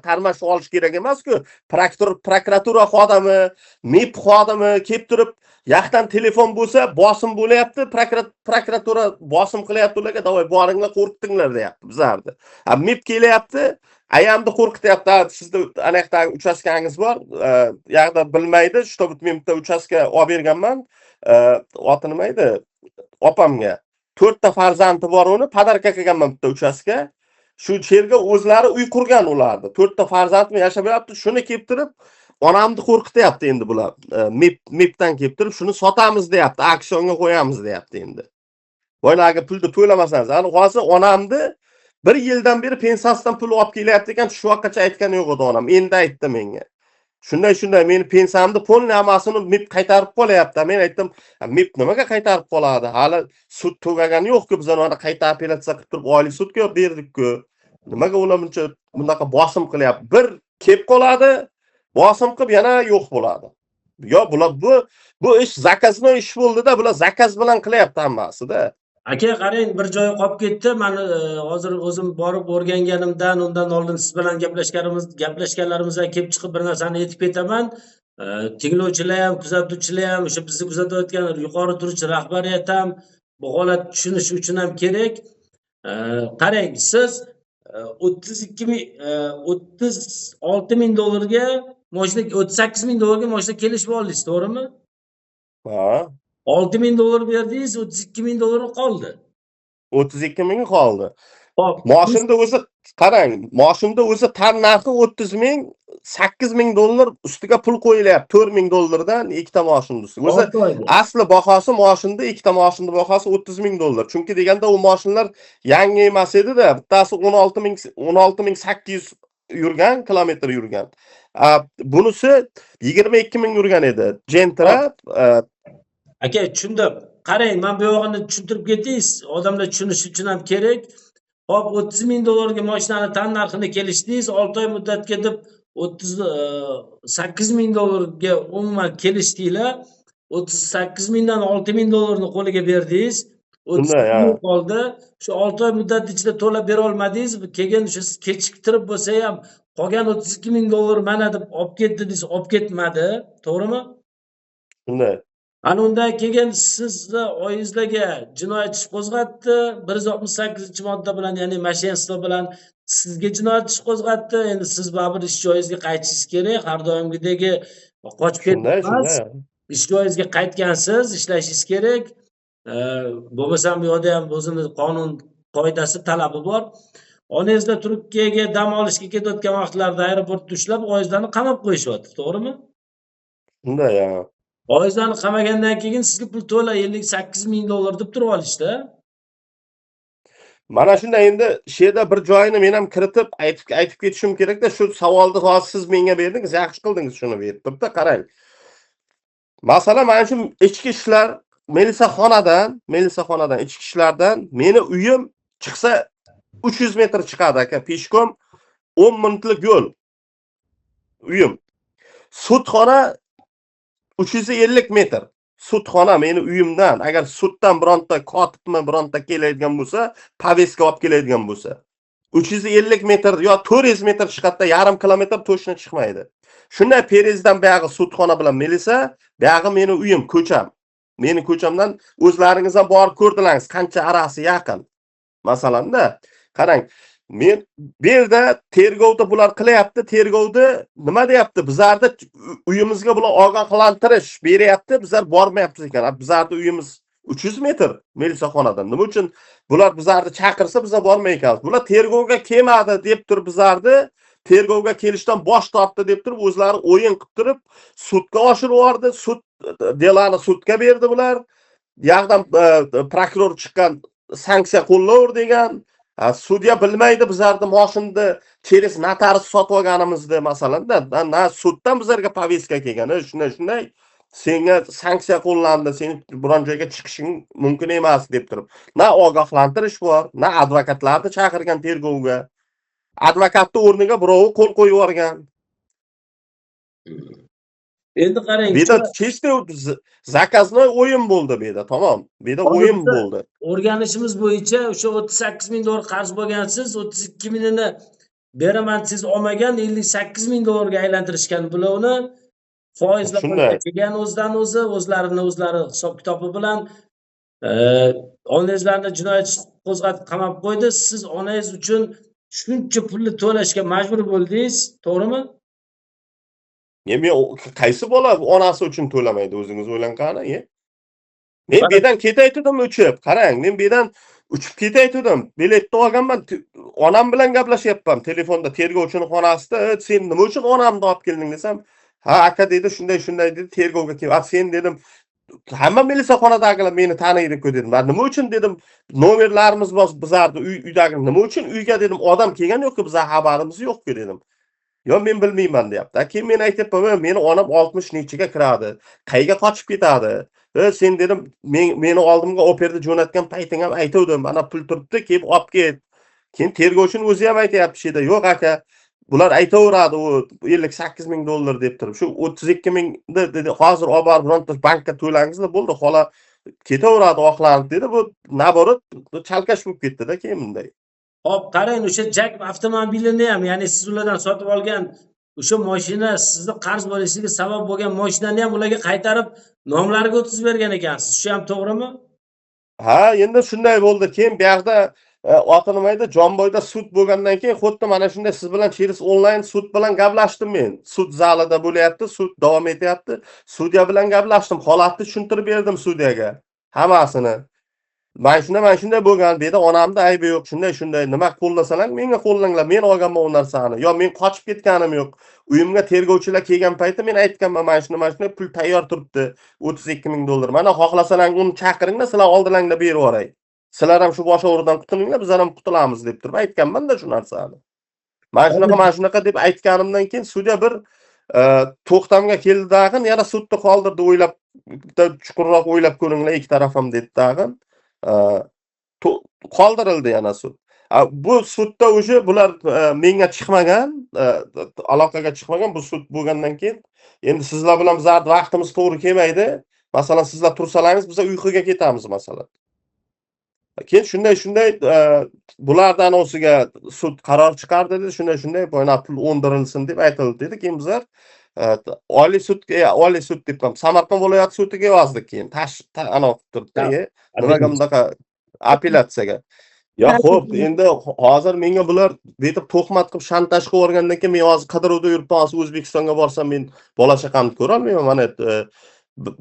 tarmash olish kerak emas-ku. Prokuratura xodimi, MIP xodimi kelib turib yoqdan telefon bo'lsa, bosim bo'layapti, prokuratura bosim qilyapti ularga, "Davay, boringlar, qo'rqitinglar" deyapti bizlarni. MIP kelyapti, ayamni qo'rqityapti. Sizda ana yoqdagi uchastkangiz bor, yoqda bilmaydi, shu men bitta uchastka olib berganman. Oti nima edi? Opamga. 4 ta farzandi bor uni, padarka qilganman bitta uchastka. Shu yerga o'zlari uy qurgan ularni. 4 ta farzandmi yashab yuribdi, shuni kelib turib onamni qo'rqityapti endi bular. MIPdan kelib turib shuni sotamiz deyapti, aksionga qo'yamiz deyapti endi. Boylarga pulni to'lamasangiz, ani hozir onamni 1 yildan beri pensiyasidan pul olib kelyapti ekan, shu vaqtgacha aytgani yo'q edi onam. Endi aytdi menga. Shunday meni pensiyamni polni hammasini MIP qaytarib qolyapti. Men aytdim, MIP nimaga qaytarib qoladi? Hali sud tugagani yo'q-ku, biz uni qayta apellyatsiya qilib turib oliy sudga berdik-ku. Nimaga ular bunaqa bosim qilyapti? Bir kelib qoladi, bosim qilib yana yo'q bo'ladi. Yo bular bu ish zakazno ish bo'ldi-da, bular zakaz bilan qilyapti hammasida. Aka qarang, bir joyi qolib ketdi. Meni hozir o'zim borib o'rganganimdan, undan oldin siz bilan gaplashganlarimizdan kelib chiqib bir narsani aytib ketaman. Tinglovchilar ham, kuzatuvchilar ham, o'sha bizni kuzatayotgan yuqori turuvchi rahbariyat ham bu holat tushunishi uchun ham kerak. Qarang, siz 36 ming dollarga mashina, 38 ming dollarga mashina kelishib oldingiz, to'g'rimi? Ha. 6 ming dollar berdingiz, 32 ming dollar qoldi. 32 ming qoldi. Hop, Mashinada o'zi qarang, mashinada o'zi tan narxi 30 ming, 8 ming dollar ustiga pul qo'yilyapti. 4 ming dollardan ikkita mashinning ustiga. O'zi asli bahosi mashinada ikkita mashinning bahosi 30 ming dollar. Chunki deganda u mashinlar yangi emas edi-da, bittasi 16 ming 800 yurgan, kilometr yurgan. Bunisi 22 ming yurgan edi. Gentra aka tushundim. Qarang, men bu yog'ini tushuntirib ketingiz, odamlar tushunishi uchun ham kerak. Hop, 30 ming dollarga mashinani tan narxini kelishdingiz, 6 oy muddatga deb 38 ming dollarga umuman kelishdinglar. 38 mingdan 6 ming dollarni qo'liga berdingiz. 30 ming qoldi. Shu 6 oy muddat ichida to'lab bera olmadingiz. Keyin o'sha kechiktirib bo'lsa ham qolgan 32 ming dollar mana deb olib ketdi desiz, olib ketmadi, to'g'rimi? shunday. Ana undan keyin sizni oyingizlarga jinoyat ishi qo'zg'atdi, 168-modda bilan, ya'ni mashinasizlar bilan sizga jinoyat ishi qo'zg'atdi. Endi siz baribir ish joyingizga qaytishingiz kerak. Har doimgidagi qochib ketmas. Ish joyingizga qaytgansiz, ishlashingiz kerak. Bo'lmasa bu yerda ham o'zini qonun qoidasi talabi bor. Onangizlar Turkiyaga dam olishga ketayotgan vaqtlarda aeroportda ushlab, oyingizlarni qamab qo'yishyapti, to'g'rimi? Shunday ya. Oyingizlarni qamagandan keyin sizga pul to'la 58 ming dollar deb turib olishdi. Mana shunda endi shu yerda bir joyini men ham kiritib aytib ketishim kerak-da, shu savolni hozir siz menga berdingiz, yaxshi qildingiz shuni berib turibdi. Qarang. Masalan, mana shu ichki ishlar milisaxonadan ichki ishlardan meni uyim chiqsa 300 metr chiqadi aka, peshkom 10 minutlik yo'l. Uyim. Sudxona 350 metr. Sudxona meni uyimdan, agar suddan bironta kotibmi bironta keladigan bo'lsa, poveska olib keladigan bo'lsa, 350 metr yo 400 metr chiqadi, yarim kilometr to'shni chiqmaydi. Shunday perezdan buyog'i sudxona bilan melisa, buyog'i meni uyim, ko'cham. Meni ko'chamdan o'zlaringiz ham borib ko'rdilaringiz, qancha arasi yaqin. Masalanda, qarang, men bu yerda tergovda bular qilyapti, tergovda nima deyapti? Bizlarda uyimizga bular ogohlantirish beryapti, bizlar bormayapmiz ekan. Bizlarda uyimiz 300 metr milisaxonadan. Nima uchun bular bizlarni chaqirsa biz bormay ekanmiz? Bular tergovga kelmadi deb turib bizlarni tergovga kelishdan bosh tortdi deb turib o'zlari o'yin qilib turib sudga oshirib yubordi. Sud delani sudga berdi bular. Yoqdan prokuror chiqqan sanksiya qo'llayver degan. Sudya bilmaydi bizlarni mashinani через notarius sotib olganimizni masalanda. Na suddan bizlarga poveska kelgan. Shunday senga sanksiya qo'llandi, sen biron joyga chiqishing mumkin emas deb turib. Na ogohlantirish bor, na advokatlarni chaqirgan tergovga. Advokatning o'rniga birovi qo'l qo'yib yuborgan. Endi qarang, bu yerda chiste zakaznoy o'yin bo'ldi bu yerda, tamom. Bu yerda o'yin bo'ldi. O'rganishimiz bo'yicha o'sha 38 ming dollar qarz bo'lgansiz, 32 mingini beraman siz olmagan, 58 ming dollarga aylantirishgan bulovni. Foizlar kelgan o'zlarini hisob kitobi bilan onangizlarni jinoyat qo'zg'atib qamab qo'ydi. Siz onangiz uchun shuncha pulni to'lashga majbur bo'ldingiz, to'g'rimi? Men qaysi bola onasi uchun to'lamaydi, o'zingiz o'ylang qani? Men bu yerdan ketayotdim uchib. Qarang, men bu yerdan uchib ketayotdim. Biletni olganman. Onam bilan gaplashyapman telefonda tergovchini xonasida. Sen nima uchun onamni olib kelding desam, ha aka dedi, shunday dedi, tergovga kelib. Sen dedim, hamma milisaxonadagilar meni taniydi-ku dedim. Men nima uchun dedim, nomerlarimiz bizardi, uydagi nima uchun uyga dedim, odam kelgan yo'q-ku, bizga xabarimiz yo'q-ku dedim. Yo men bilmayman deyapti. Keyin men aytibman, meni onam 60 nechiga kiradi. Qayga qochib ketadi? Sen dedim, meni oldimga operda jo'natgan payting ham aytuvdim. Mana pul turibdi, kelib olib ket. Keyin tergovchini o'zi ham aytayapti shida. Yo'q aka, bular aytaveradi u $58,000 deb turib. Shu 32,000 dedi, hozir olib borib bironta bankka to'langizlar bo'ldi, xola ketaveradi oqlanib dedi. Bu naborat chalkash bo'lib ketdi-da keyin bunday. Hop, qarang, o'sha Jak avtomobilini ham, ya'ni siz ulardan sotib olgan o'sha mashina sizni qarz bo'lishiga sabab bo'lgan mashinani ham ularga qaytarib nomlariga o'tkazib bergan ekansiz. Shu ham to'g'rimi? Ha, endi shunday bo'ldi. Keyin bu yoqda Otinimayda Jonboyda sud bo'lgandan keyin xuddi mana shunday siz bilan через onlayn sud bilan gaplashdim men. Sud zalida bo'lyapti, sud davom etyapti. Sudya bilan gaplashdim, holatni tushuntirib berdim sudyaga. Hammasini. Mana shunday bo'lgan. Bu yerda onamda aybi yo'q, shunday. Nima qo'llasalar, menga qo'llanglar. Men olganman u narsani. Yo men qochib ketganim yo'q. Uyimga tergovchilar kelgan paytda men aytganman, mana shuni pul tayyor turibdi. $32,000. Mana xohlasalar uni chaqiringlar, sizlar oldilaringlar berib yuboray. Sizlar ham shu bosh o'g'ridan qutulinglar, biz ham qutulamiz deb turib aytganman-da shu narsani. Mana shunaqa deb aytganimdan keyin sudya bir to'xtamga keldi dag'in, yana sudni qoldirdi, o'ylab chuqurroq o'ylab ko'ringlar ikki taraf ham dedi dag'in. Qoldirildi yana sud. Bu sudda o'sha bular menga chiqmagan, aloqaga chiqmagan. Bu sud bo'lgandan keyin endi sizlar bilan bizlar vaqtimiz to'g'ri kelmaydi. Masalan, sizlar tursalaringiz, biz uyquga ketamiz masalan. Keyin shunday bulardan o'siga sud qaror chiqardi dedi, shunday bo'yna pul o'ndirilsin deb aytildi dedi. Keyin bizlar Oliy sud deb Samarqand viloyat sudiga yozdik keyin. Ana turibdi. Nimaga bunaqa apellyatsiyaga. Ya xo'p, endi hozir menga bular betib to'xmat qilib shantaj qilib o'rgandan keyin men hozir qidiruvda yuribman, O'zbekistonga borsam men bola chaqamni ko'ra olmayman. Mana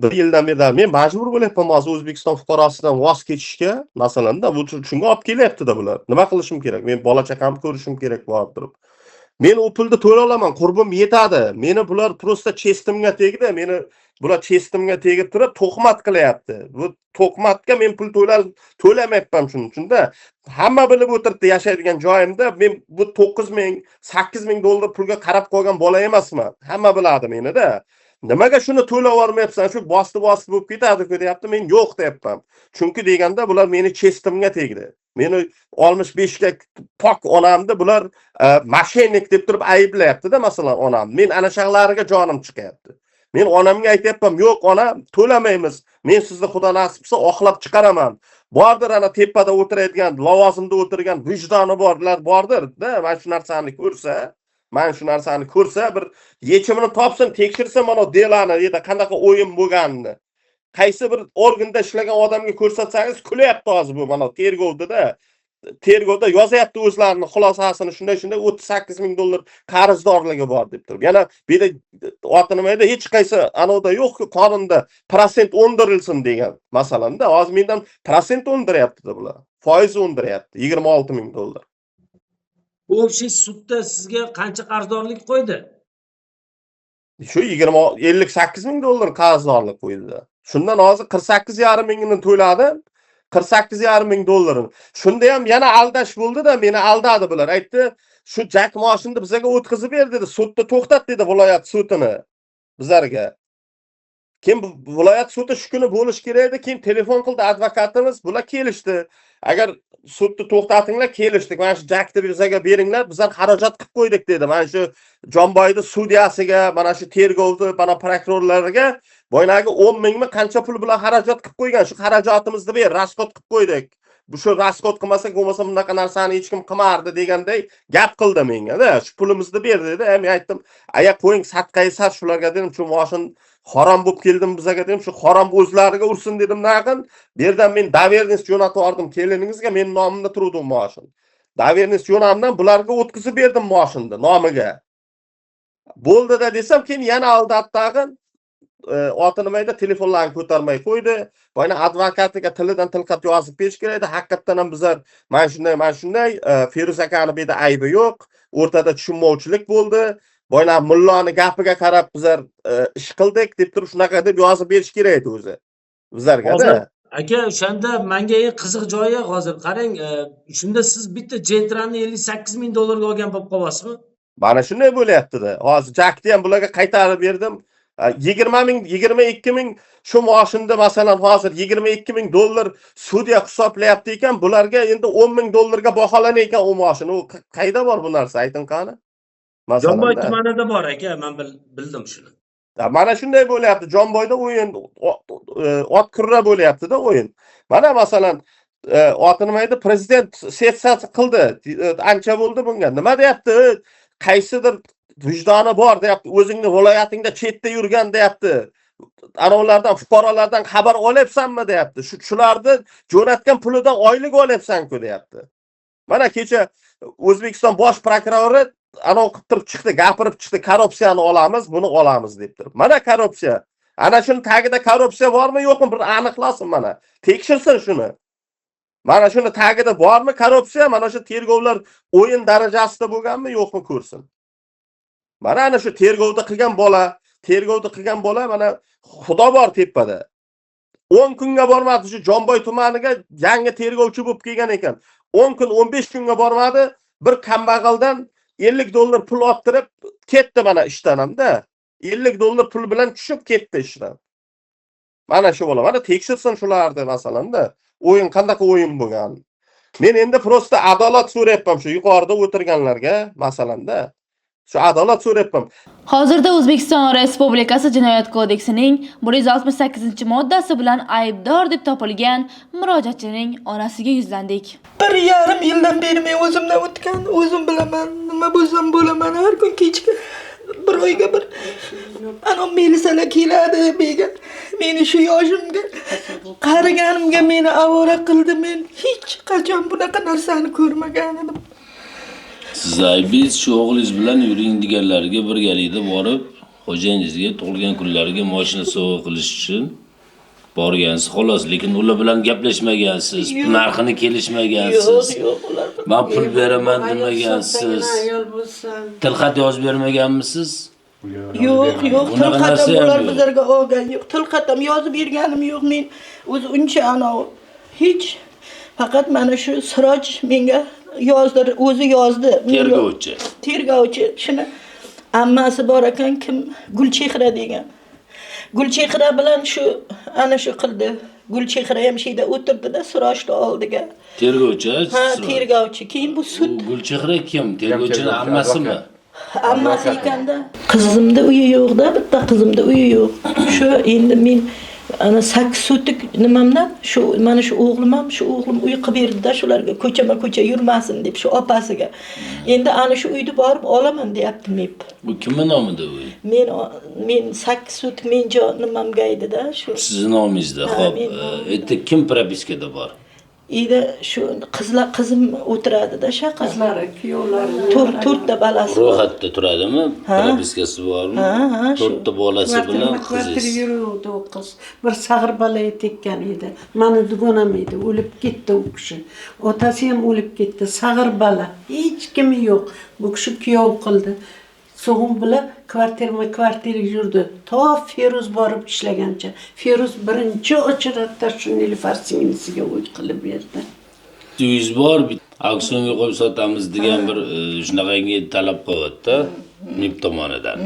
bir yildan beri men majbur bo'lyapman hozir O'zbekiston fuqarosidan voz kechishga, masalanda bu shunga olib kelyapti-da bular. Nima qilishim kerak? Men bola chaqamni ko'rishim kerak borib turib. Men u pulni to'lay olaman, qurbim yetadi. Meni bular prosta chestimga tegdi. Meni bular chestimga tegib turib to'xmat qilyapti. Bu to'xmatga men pul to'lamayapman shuning uchun-da. Hamma bilib o'tiribdi yashaydigan joyimda men bu $9,000, $8,000 pulga qarab qolgan bola emasman. Hamma biladi meni-da. Nimaga shuni to'lab olmayapsan? Shu bosib bo'lib ketadi-ku deyapti. Men yo'q deyapman. Chunki deganda bular meni chestimga tegdi. Meni 65 ga pok onamni bular mashenik deb turib ayblayapti-da, masalan, onam. Men ana shaqlariga jonim chiqyapti. Men onamga aytayapman, yo'q ona, to'lamaymiz. Men sizni Xudo nasib qilsa oqlab chiqaraman. Bordir ana tepada o'tiradigan, lavozimda o'tirgan vijdoni borlar, bordir-da, mana shu narsani ko'rsa, bir yechimini topsin, tekshirsa mana delani, deydi, qanaqa o'yin bo'lganini. Qaysi bir organda ishlagan odamga ko'rsatsangiz kulyapti hozir bu mana tergovda yozyapti o'zlarini xulosasini shunday $38,000 qarzdorligi bor deb turib. Yana bu yerda Otinimayda hech qaysi anoda yo'q-ku, qonunda prosent o'ndirilsin degan masalanda. Hozir mendan prosent o'ndiryapti-da bular. Foiz o'ndiryapti $26,000. Bu o'sha sudda sizga qancha qarzdorlik qo'ydi? Shu $58,000 qarzdorlik qo'ydi. Shundan hozir 48,5 mingini to'ladim. $48,500. Shunda ham yana aldash bo'ldi-da, meni aldadi bular. Aytdi, shu Jak mashinani bizga o'tkazib ber dedi, sudda to'xtat dedi viloyat sudini bizlarga. Keyin viloyat sudi shu kuni bo'lish kerak edi, keyin telefon qildi advokatimiz, bular kelishdi. Agar sudni to'xtatinglar, kelishdik. Mana shu Jakni bizga beringlar, bizlar xarajat qilib qo'ydik dedi. Mana shu Jonboyni sudyasiga, mana shu tergovni, mana prokurorlarga boynagi 10 mingmi qancha pul bilan xarajat qilib qo'ygan. Shu xarajatimizni ber, rasxod qilib qo'ydik. Bu shu rasxod qilmasak, bo'lmasa bunaqa narsani hech kim qilmardi deganday gap qildi menga-da. Shu pulimizni ber dedi. Men aytdim, "Aya qo'ying, sadqai sar shularga" dedim, "Shu mashin harom bo'lib keldim bizga" dedim, "Shu harom o'zlariga ursin" dedim. Naqin, bu yerdan men davernis jo'natib yubordim keliningizga, men nomimda turuvdi mashin. Davernis jo'namdan bularga o'tkazib berdim mashinni nomiga. Bo'ldi-da desam, keyin yana aldatdi tag'in. otinimayda telefonlarni ko'tarmay qo'ydi. Boyna advokatiga tilidan tilqat yozib berish kerak edi. Haqiqatan ham bizlar mana shunday Feruz akani bu yerda aybi yo'q. O'rtada tushunmovchilik bo'ldi. Boyna mulloni gapiga qarab bizlar ish qildik deb turib shunaqa deb yozib berish kerak edi o'zi. Bizlarga-da. Aka, o'shanda menga eng qiziq joyi hozir qarang, shunda siz bitta Gentra'ni 58 ming dollarga olgan bo'lib qolasizmi? Mana shunday bo'lyapti-da. Hozir jakni ham bularga qaytarib berdim. 22 ming shu moshinda masalan hozir 22 ming dollar sudya hisoblayapti ekan, bularga endi 10 ming dollarga baholanar ekan u moshin. U qayda bor bu narsa ayting qani? Jonboy tumanida bor aka, men bildim shuni. Mana shunday bo'lyapti. Jonboyda o'yin ot kurra bo'lyapti-da o'yin. Mana masalan otinimayda prezident sessiyasi qildi. Ancha bo'ldi bunga. Nima deyapti? Qaysidir vijdoni bor deyapti. O'zingni viloyatingda chetda yurgan deyapti. Anovlardan, fuqarolardan xabar olyapsanmi deyapti. Shularni jo'natgan pulidan oylik olyapsan-ku deyapti. Mana kecha O'zbekiston bosh prokurori anov qilib turib chiqdi, gapirib chiqdi, korrupsiyani olamiz, buni olamiz deb turib. Mana korrupsiya. Ana shuni tagida korrupsiya bormi, yo'qmi bir aniqlasin mana. Tekshirsin shuni. Mana shuni tagida bormi korrupsiya, mana shu tergovlar o'yin darajasida bo'lganmi, yo'qmi ko'rsin. Mana ana shu tergovda qilgan bola mana Xudo bor tepada. 10 kunga bormadi shu Jonboy tumaniga yangi tergovchi bo'lib kelgan ekan. 10 kun, 15 kunga bormadi, bir kambag'aldan 50 dollar pul oltirib ketdi mana ishdan hamda. 50 dollar pul bilan tushib ketdi ishdan. Mana shu bola. Mana tekshirsin shularni masalanda. O'yin qanday o'yin bo'lgan. Men endi prosta adolat so'rayapman shu yuqorida o'tirganlarga masalanda. Shu adolat so'rayapman. Hozirda O'zbekiston Respublikasi Jinoyat kodeksining 168-moddasi bilan aybdor deb topilgan murojaatchining onasiga yuzlandik. 1,5 yildan beri men o'zimdan o'tgan, o'zim bilaman, nima bo'lsam bo'laman. Har kun kechki bir oyga bir ana milisalar keladi bega. Meni shu yoshimga qariganimga meni avora qildi. Men hech qachon bunaqa narsani ko'rmagan edim. Siz aybingiz shu o'g'lingiz bilan yuring deganlarga birgalikda borib, xo'jayingizga tug'ilgan kunlariga mashina sovg'a qilish uchun borgansiz xolos, lekin ular bilan gaplashmagansiz, narxini kelishmagansiz. Yo'q, ular. Men pul beraman demagansiz. Tilxat yozib bermaganmisiz? Yo'q, Unaqa narsa tilxatam ham ular yo'q. bizlarga olgan yo'q. Tilxatam yozib berganim yo'q. Men o'zi uncha hech faqat mana shu Siroj menga o'zi yozdi. Tergovchi. Shuni ammasi bor ekan, kim Gulchehra degan. Gulchehra bilan ana shu qildi. Gulchehra ham sheyda o'tirdi-da Sirojni oldiga. Tergovchi? Ha, tergovchi. Keyin bu sud. Gulchehra kim? Tergovchining ammasimi? Ammasi ekanda. Qizimda uyi yo'q-da, bitta qizimda uyi yo'q. Shu endi men ana 8 sotlik nimamdan mana shu o'g'lim uy qilib berdi-da shularga ko'cha yurmasin deb shu opasiga. Endi ana shu uyni borib olaman deyapti men. Bu kimning nomida uy? Men 8 sotlik men nimamga edi-da shu. Sizning nomingizda. Xo'p, endi kim propiskada bor? Ida shu qizim o'tiradi-da shaqa. Qizlari, kuyovlari. 4 ta balasi. Ro'yxatda turadimi? Propiskasi bormi? 4 ta bolasi bilan Kvartira qizingiz. yuruvdi u qiz. Bir sag'ir balaga tekkan edi. Mani dugonam edi, o'lib ketdi u kishi. Otasi ham o'lib ketdi, sag'ir bala. Hech kimi yo'q. Bu kishi kuyov qildi. So'g'im bilan kvartira yurdi. To Feruz borib ishlagancha. Feruz birinchi ochratda shu Nilufar singlisiga uy qilib berdi. Uyingiz bor, auksionga qo'yib sotamiz degan bir shunaqangi talab qo'yapti MIB tomonidan.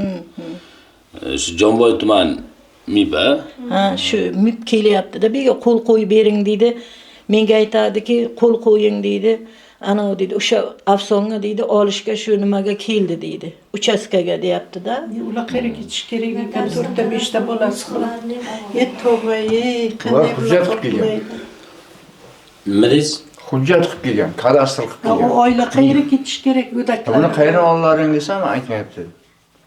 Shu Jonboy tuman MIB Ha, shu MIB kelyapti-da, bega qo'l qo'yib bering deydi. Menga aytadiki, qo'l qo'ying deydi. Ana deydi, o'sha afsonga deydi, olishga shu nimaga keldi deydi. Uchastkaga deyapti-da. Ular qayerga ketish kerak ekan, 4ta 5ta bolasi bilan. Tavba-ey, qanday hujjat qilib kelgan. nima deysiz? Hujjat qilib kelgan, kadastr qilib O kelgan. oila qayerga ketish kerak go'daklar? Buni qayerdan oldilaring desam aytmayapti.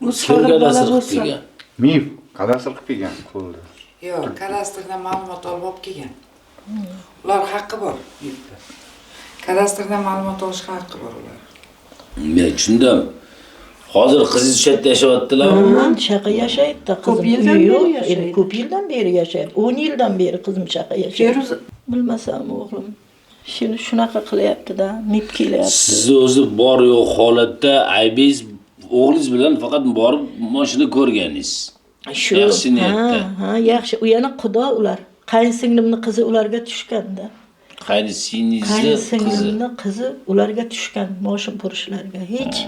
Bu sag'ir bola Kadastr qilib bo'lsa. kelgan. MIB kadastr qilib kelgan qo'lda. Yo'q, kadastrdan ma'lumot olib kelgan. Ular haqqi bor. Kadastrdan ma'lumot olishga haqqi bor ular. Men tushundim. Hozir qizingiz shu yerda yashayaptilarmi? Shaqa yashayapti. Qizim yildan uyi yo'q. beri yashaydi. Ko'p yildan beri yashayapti. 10 yildan beri qizim shaqa yashayapti. Feruz Bilmasam o'g'lim. Shuni shunaqa qilyapti-da, mib kelyapti. Siz o'zi bor yo'q holatda aybingiz o'g'lingiz bilan faqat borib mashina ko'rganingiz. Shu Yaxshi niyatda. Ha, yaxshi. U yana xudo ular. Qaynsinglimning qizi ularga tushganda. Qaynsinglingizni qizi. Qaynsinglimning qizi ularga tushgan moshin purishlariga. Hech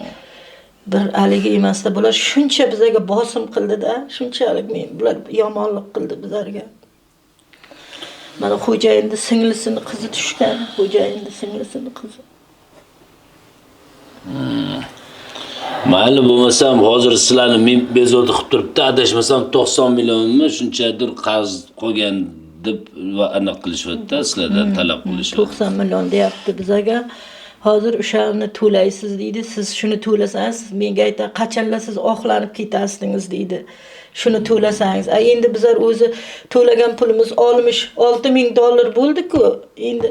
bir haligi emasda bular shuncha bizga bosim qildi-da, shunchalik bular yomonlik qildi bizlarga. Mana xo'jayinning singlisini qizi tushgan, xo'jayinning singlisini qizi. Mayli bo'lmasam hozir sizlarni men bezovta qilib turibdi, adashmasam 90 millionmi shunchadir qarz qolgan deb aniq qilishyapti, sizlardan talab qilishyapti. 90 million deyapti bizga. Hozir o'shani to'laysiz deydi. Siz shuni to'lasangiz, menga aytadi, qachonlar siz oqlanib ketasdingiz deydi. Shuni to'lasangiz. Endi bizlar o'zi to'lagan pulimiz 66 ming dollar bo'ldi-ku. Endi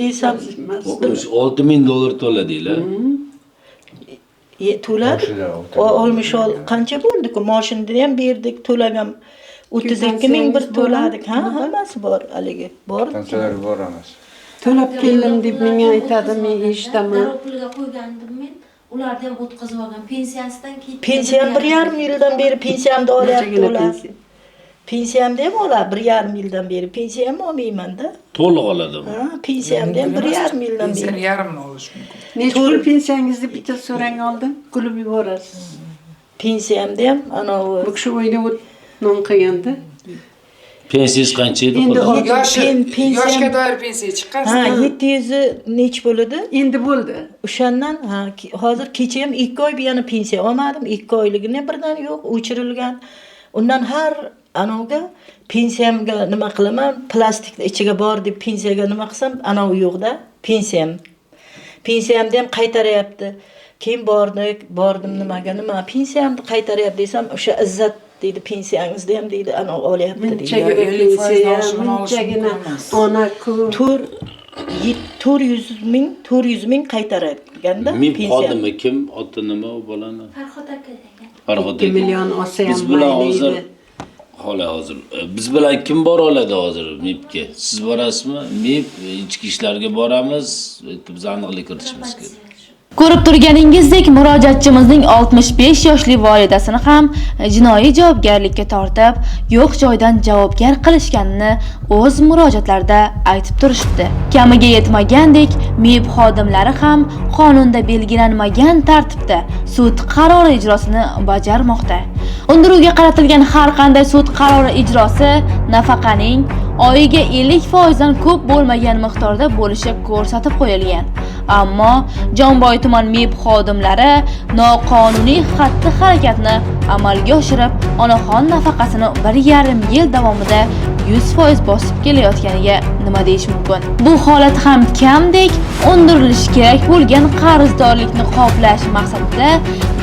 desam 6 ming dollar to'ladinglar. To'ladi. 60 qancha bo'ldi-ku? Mashinani ham berdik, to'lagan 32 ming bir to'ladik. Ha, hammasi bor haligi. Bor. Qanchalar bor emas. to'lab keldim deb menga aytadi, men eshitaman. Puliga qo'ygandim men. Ularni ham o'tkazib olgan pensiyasidan keyin. Pensiyam 1,5 yildan beri pensiyamni olyapti ular. Pensiyamni ham olar 1,5 yildan beri. Pensiyam olmayman-da. To'liq oladimi? Ha, pensiyamni ham 1,5 yildan Sen beri. yarmini olish mumkin. Necha pul pensiyangizni bitta so'rang oldin, kulib yuborasiz. Pensiyamni ham anavi Bu kishi uyda non qilganda Pensiyangiz qancha edi? Endi xudo? Yoshga doir pensiya chiqqansiz. ha 700 nech bo'ladi? endi bo'ldi. O'shandan hozir kecha ham 2 oy yana pensiya olmadim. 2 oyligini birdan yo'q, o'chirilgan. Undan har anavga pensiyamga nima qilaman? Plastikni ichiga bor deb pensiyaga nima qilsam, anavi yo'q-da, pensiyam. Pensiyamni ham qaytaryapti. Keyin bordim nimaga nima pensiyamni qaytaryapti desam, o'sha Izzat deydi, pensiyangizni ham deydi, ana olyapti deydi. Munchaga pensiya, munchagina ona-ku. 400 ming qaytarganda Mib pensiya. xodimi kim? Oti nima u bolani? Farhod aka degan. Farhod 2 million olsa ham Biz bilan mayli hozir edi. hozir biz bilan kim bora oladi hozir Mibga? Siz borasizmi? Mib ichki ishlarga boramiz, biz aniqlik kiritishimiz kerak. Ko'rib turganingizdek, murojaatchimizning 65 yoshli volidasini ham jinoiy javobgarlikka tortib, yo'q joydan javobgar qilishganini o'z murojaatlarida aytib turishibdi. Kamiga yetmagandek, MIB xodimlari ham qonunda belgilanmagan tartibda sud qarori ijrosini bajarmoqda. Undiruvga qaratilgan har qanday sud qarori ijrosi nafaqaning oyiga 50% dan ko'p bo'lmagan miqdorda bo'lishi ko'rsatib qo'yilgan. Ammo Jonboy tuman MIB xodimlari noqonuniy xatti-harakatni amalga oshirib, onaxon nafaqasini 1,5 yil davomida 100% bosib kelayotganiga nima deyish mumkin? Bu holat ham kamdek undirilishi kerak bo'lgan qarzdorlikni qoplash maqsadida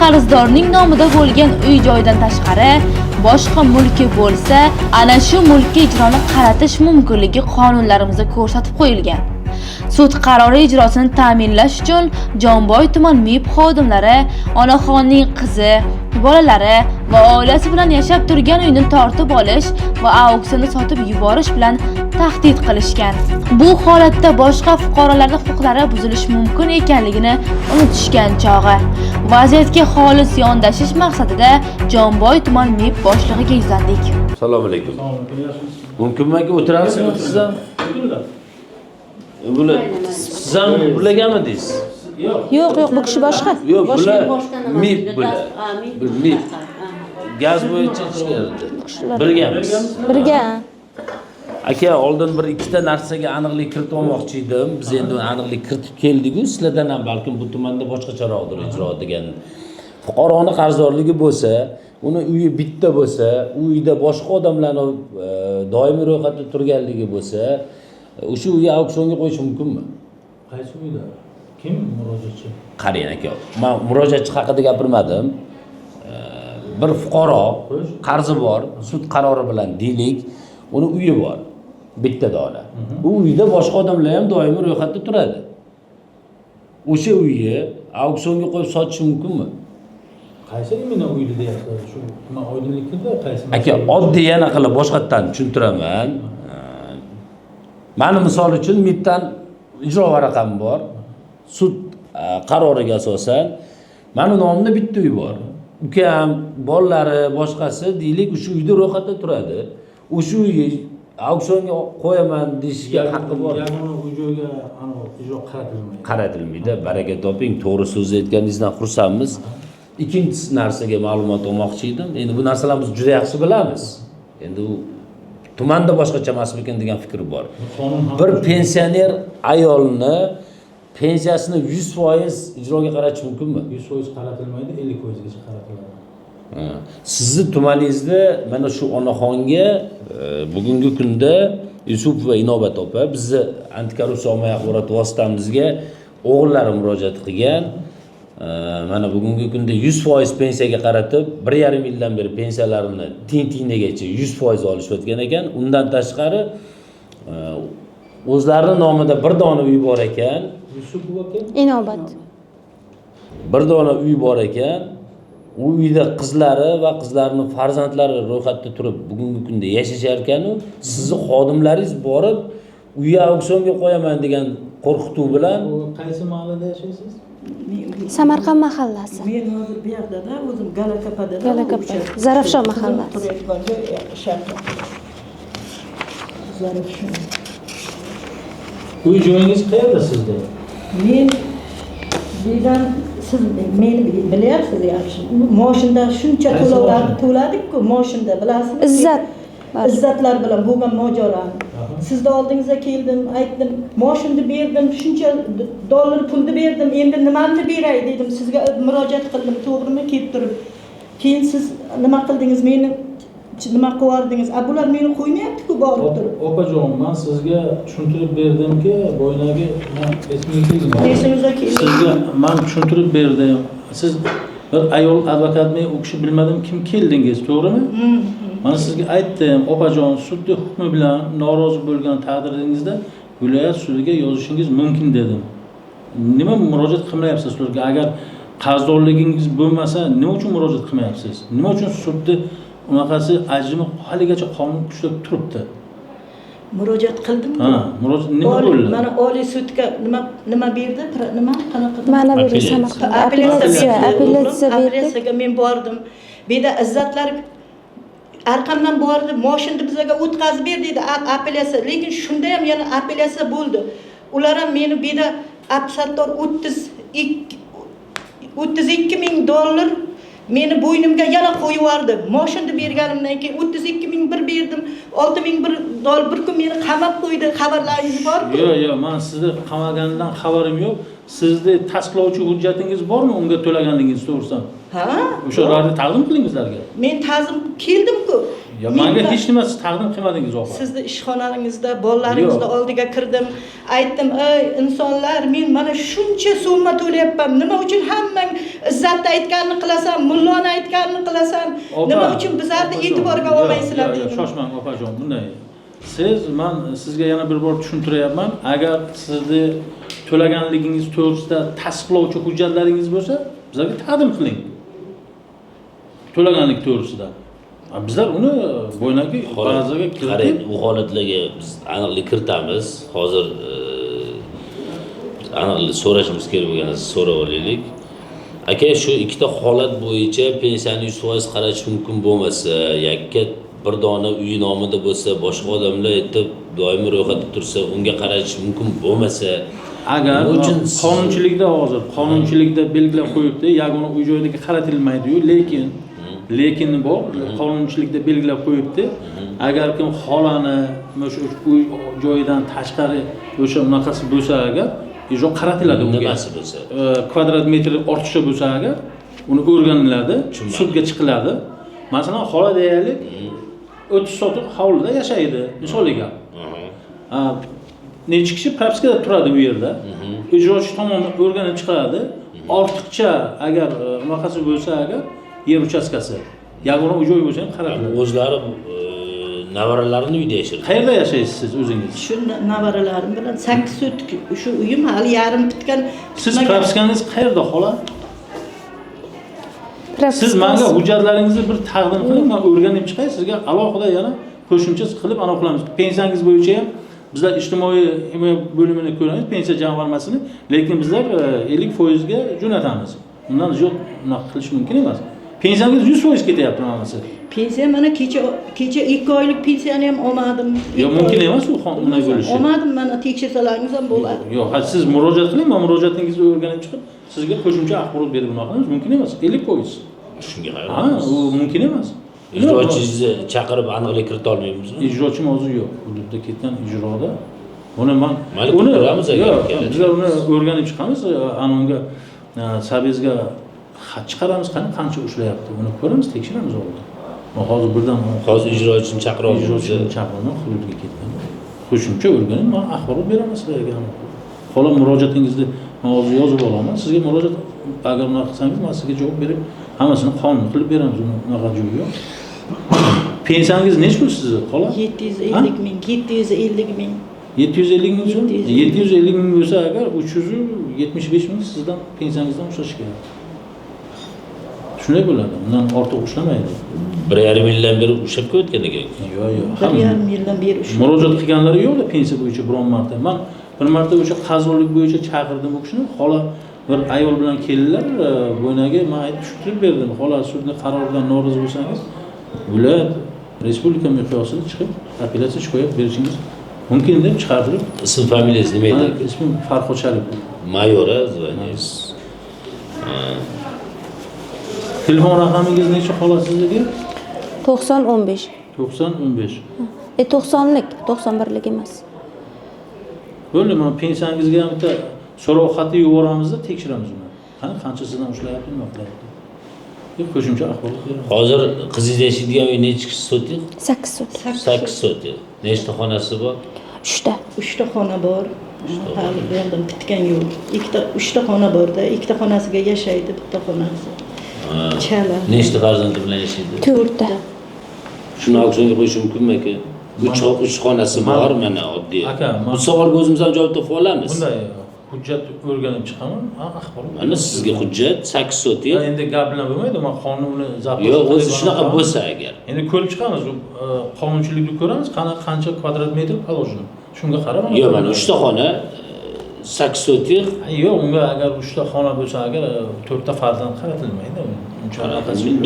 qarzdorning nomida bo'lgan uy-joydan tashqari boshqa mulki bo'lsa, ana shu mulkka ijroni qaratish mumkinligi qonunlarimizda ko'rsatib qo'yilgan. Sud qarori ijrosini ta'minlash uchun Jonboy tuman MIB xodimlari onaxonning qizi, bolalari va oilasi bilan yashab turgan uyni tortib olish va auksionni sotib yuborish bilan tahdid qilishgan. Bu holatda boshqa fuqarolarning huquqlari buzilishi mumkin ekanligini unutishgan chog'i. Vaziyatga xolis yondashish maqsadida Jonboy tuman MIB boshlig'iga yuzlandik. Assalomu alaykum. Mumkinmi aka o'tirasizmi siz ham? Bular siz ham bilaganmidingiz? Yo'q, bu kishi boshqa. Yo'q, bular MIB bular. MIB. Gaz bo'yicha ishlaydi. Bilganmiz. Birga. Aka, oldin bir ikkita narsaga aniqlik kiritib olmoqchi edim. Biz endi aniqlik kiritib keldik-ku, sizlardan ham balkim bu tumanda boshqacharoqdir ijro degan. Fuqaroning qarzdorligi bo'lsa, uni uyi bitta bo'lsa, uyda boshqa odamlarning doimiy ro'yxatda turganligi bo'lsa, o'sha uyga auksionga qo'yish mumkinmi? Qaysi uyda? Kim murojaatchi? Qarang aka, men murojaatchi haqida gapirmadim. Bir fuqaro qarzi bor, sud qarori bilan deylik, uni uyi bor. Bitta dona. Bu uyda boshqa odamlar ham doimiy ro'yxatda turadi. O'sha uyni auksionga qo'yib sotish mumkinmi? Qaysi meni uyli deyapsiz? Shu nima oydinlik kirdi, qaysi? Aka, oddiy yana qilib boshqatdan tushuntiraman. Mani misol uchun MIBdan ijro varaqam bor. Sud qaroriga asosan mani nomimda bitta uy bor. Ukam, bolalari, boshqasi deylik o'sha uyda ro'yxatda turadi. O'sha uyga auksionga qo'yaman deyishga haqqi bor. Yagona uy-joyga ijro qaratilmaydi. Qaratilmaydi. Baraka toping, to'g'ri so'z aytganingizdan xursandmiz. Ikkinchi narsaga ma'lumot olmoqchi edim. Endi bu narsalarni biz juda yaxshi bilamiz. Endi u tumanda boshqacha emasmikin degan fikr bor. Bir pensioner ayolni pensiyasini 100% ijroga qaratish mumkinmi? 100% qaratilmaydi, 50%gacha qaratiladi. Sizni tumaningizda mana shu onaxonga bugungi kunda Yusupova Inobat opa bizni antikorrupsiya ommaviy axborot vositamizga o'g'illari murojaat qilgan. Mana bugungi kunda 100% pensiyaga qaratib 1,5 yildan beri pensiyalarini teng-tengacha 100% olishayotgan ekan. Undan tashqari o'zlarining nomida bir dona uy bor ekan. Yusupova kim? Inobat. Bir dona uy bor ekan. U uyda qizlari va qizlarining farzandlari ro'yxatda turib bugungi kunda yashashar ekan-u, sizni xodimlaringiz borib uyga auksionga qo'yaman degan qo'rqituv bilan Qaysi mahallada yashaysiz? Samarqand mahallasi. Men hozir bu yerda o'zim Galakapada. Galakapa. Zarafshon mahallasi. Turayotgan joy shahar. Zarafshon. Uy joyingiz qayerda sizda? Men degan siz meni bilyapsiz yaxshi. Moshinda shuncha to'lovlarni to'ladik-ku, moshinda bilasizmi? Izzat. Izzatlar bilan bo'lgan mojarolarni. Sizni oldingizga keldim, aytdim, moshinni berdim, shuncha dollar pulni berdim, endi nimani beray dedim, sizga murojaat qildim, to'g'rimi kelib turib. Keyin siz nima qildingiz, meni nima qildingiz? Bular meni qo'ymayapti-ku borib turib. Opajon, men sizga tushuntirib berdimki, bo'ynagi men esimga Esimizga keldi. Sizga men tushuntirib berdim. Siz bir ayol advokatni u kishi bilmadim kim keldingiz, to'g'rimi? Mana sizga aytdim, opajon, sudning hukmi bilan norozi bo'lgan taqdiringizda viloyat sudiga yozishingiz mumkin dedim. Nima murojaat qilmayapsiz ularga? Agar qarzdorligingiz bo'lmasa, nima uchun murojaat qilmayapsiz? Nima uchun sudda unaqasi ajrimi haligacha qonun kuchda turibdi? Murojaat qildim. Ha, murojaat nima bo'ldi? Mana Oliy sudga nima berdi? Nima qanaqa? Mana bu Samarqand apellyatsiyaga men bordim. Bu yerda izzatlar arqamdan bordi, moshinni bizga o'tkazib ber dedi apellyatsiya. Lekin shunda ham yana apellyatsiya bo'ldi. Ular ham meni bu yerda apsattor 32 ming dollar meni bo'ynimga yana qo'yib yubordi. Moshinni berganimdan keyin 32 ming bir berdim, 6 ming bir dollar bir kun meni qamab qo'ydi. Xabarlaringiz borku? Yo'q, men sizni qamaganidan xabarim yo'q. Sizning tasdiqlovchi hujjatingiz bormi unga to'laganligingiz to'g'risida? Ha? O'shalarni taqdim qiling bizlarga. Men ta'zim keldim-ku. Ya menga hech nima siz taqdim qilmadingiz opa. Sizni ishxonangizda bolalaringizni oldiga kirdim. Aytdim, "Ey insonlar, men mana shuncha summa to'layapman. Nima uchun hammang izzatni aytganini qilasan, mulloni aytganini qilasan? Nima uchun bizlarni e'tiborga olmaysizlar?" dedim. Shoshmang opajon, bunday. Men sizga yana bir bor tushuntiryapman. Agar sizni to'laganligingiz to'g'risida tasdiqlovchi hujjatlaringiz bo'lsa, bizlarga taqdim qiling. To'laganlik to'g'risida. Bizlar uni bo'ynagi bazaga qarang, u holatlarga biz aniqlik kiritamiz. Hozir aniqlik so'rashimiz kerak bo'lganini so'rab olaylik. Aka, shu ikkita holat bo'yicha pensiyani 100% qaratish mumkin bo'lmasa, yakka bir dona uy nomida bo'lsa, boshqa odamlar aytib doimiy ro'yxatda tursa, unga qaratish mumkin bo'lmasa, agar qonunchilikda belgilab qo'yibdi, yagona uy joyiga qaratilmaydi-yu, lekin bor, qonunchilikda belgilab qo'yibdi. Agar kim xolani o'sha uy joyidan tashqari o'sha unaqasi bo'lsa, agar ijro qaratiladi unga. Nimasi bo'lsa? Kvadrat metr ortiqcha bo'lsa, agar uni o'rganiladi, sudga chiqiladi. Masalan, xola deyaylik, 30 sotuq hovlida yashaydi, misoliga. Necha kishi propiskada turadi bu yerda. Ijrochi tomonidan o'rganib chiqiladi. Ortiqcha agar unaqasi bo'lsa, agar yer uchastkasi yagona uy joy bo'lsa ham qaratiladi. O'zlari navaralarini uyda yashaydi. Qayerda yashaysiz siz o'zingiz? Shu navaralarim bilan 8 sotuk shu uyim hali yarim bitgan. Siz propiskangiz qayerda xola? Siz menga hujjatlaringizni bir taqdim qiling, men o'rganib chiqay, sizga alohida yana qo'shimcha qilib anaqa qilamiz. Pensiyangiz bo'yicha ham bizlar ijtimoiy himoya bo'limini ko'ramiz, pensiya jamg'armasini, lekin bizlar 50% ga jo'natamiz. Undan ziyod unaqa qilish mumkin emas. Pensiyangiz 100% ketyapti menimcha. Pensiya mana kecha 2 oylik pensiyani ham olmadim. Yo, mumkin emas u unday bo'lishi. Olmadim, mana tekshirsalaringiz ham bo'ladi. Yo'q, siz murojaat qiling, men murojaatingizni o'rganib chiqib, sizga qo'shimcha axborot berib unaqa mumkin emas. 50%. Shunga Ha, qaraymiz. u mumkin emas. Ijrochingizni chaqirib aniqlik kirita olmaymizmi? Ijrochi mavzu yo'q. Hududda ketgan ijroda uni Mayli, ko'ramiz agar. bizlar uni o'rganib chiqamiz, anonga sabizga xat chiqaramiz, qancha ushlayapti, uni ko'ramiz, tekshiramiz oldin. Hozir birdan Hozir ijrochini chaqira olmaymiz. ijrochini chaqirib hududga ketgan. Qo'shimcha o'rganib, men axborot beraman sizlarga. Qolgan murojaatingizni men hozir yozib olaman. Sizga murojaat agar unaqa qilsangiz, men sizga javob berib, hammasini qonuniy qilib beramiz, unaqa joyi yo'q. Pensiyangiz necha pul sizda? Qoladi? 750 ming, 750 ming. 750 ming so'm? 750 ming bo'lsa agar 375 ming sizdan pensiyangizdan ushlash kerak. Shunday bo'ladi. Undan ortiq ushlamaydi. 1,5 yildan beri ushlab ko'rayotgan ekan. Yo'q. 1,5 yildan beri ushlab. Murojaat qilganlari yo'q-da pensiya bo'yicha biron marta. Men bir marta o'sha qarzorlik bo'yicha chaqirdim u kishini. Xola bir ayol bilan keldilar, bo'ynaga men aytib tushuntirib berdim. Xola sudning qaroridan norozi bo'lsangiz, viloyat respublika miqyosida chiqib apellyatsiya shikoyat berishingiz mumkin deb chiqartirib. Ism familiyangiz nima edi? Ismim Farhod Sharipov. Mayora званиyez. Telefon raqamingiz necha xola sizga? 90-15. 90-15. 90lik, 91lik emas. Bo'ldi, men pensiyangizga ham bitta so'rov xati yuboramizda tekshiramiz uni. Qancha sizdan ushlayapti, nima qilyapti. Qo'shimcha axborot beramiz. Hozir qizingiz yashaydigan uy necha sotik? 8 so't. 8 sotik. Nechta xonasi bor? 3 ta. 3 ta xona bor. Hali berdim, bitgan yo'q. 3 ta xona borda, 2 ta xonasiga yashaydi, bitta xonasi. Chala. Nechta farzandi bilan yashaydi? 4 ta. Shuni auksionga qo'yish mumkinmi aka? 3 xonasi bor, mana oddiy. Aka, bu savolga o'zimiz ham javob topa olamiz. Bunday hujjat o'rganib chiqaman, axborot. Mana sizga hujjat 8 sotik. Endi gap bilan bo'lmaydi, men qonunni zabt. Yo'q, o'zi shunaqa bo'lsa agar. Endi ko'rib chiqamiz, qonunchilikni ko'ramiz, qancha kvadrat metr poложено. Shunga qarab. Yo'q, mana 3 ta xona 8 sotik. Yo'q, unga agar 3 ta xona bo'lsa, agar 4 ta farzand qaratilmaydi.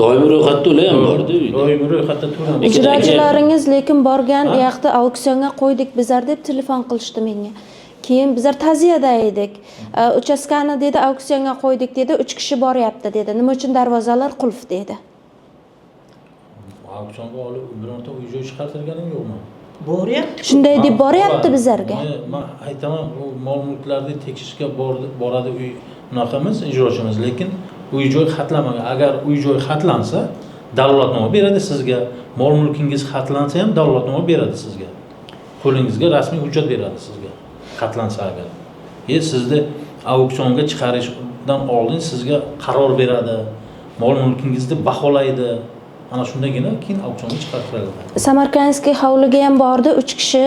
Doimiy ro'yxatda ular ham bor-da uyda. Doimiy ro'yxatda turadi. Ijrochilaringiz lekin borgan, u yoqda auksionga qo'ydik bizlar deb telefon qilishdi menga. Keyin bizlar ta'ziyada edik. Uchastkani dedi auksionga qo'ydik dedi, 3 kishi boryapti dedi. Nima uchun darvozalar qulf dedi. Auksionga olib bironta uy-joy chiqartirganim yo'qmi? Boryapti. Shunday deb boryapti bizlarga. Men aytaman, u mol-mulklarni tekshirishga boradi uy unaqamiz, ijrochimiz, lekin uy-joy xatlanmagan. Agar uy-joy xatlansa, dalolatnoma beradi sizga. Mol-mulkingiz xatlansa ham dalolatnoma beradi sizga. Qo'lingizga rasmiy hujjat beradi sizga. Xatlansa agar. Sizni auksionga chiqarishdan oldin sizga qaror beradi. Mol-mulkingizni baholaydi. Ana shundagina keyin auksionga chiqartiradi. Samarkandskiy hovliga ham bordi, 3 kishi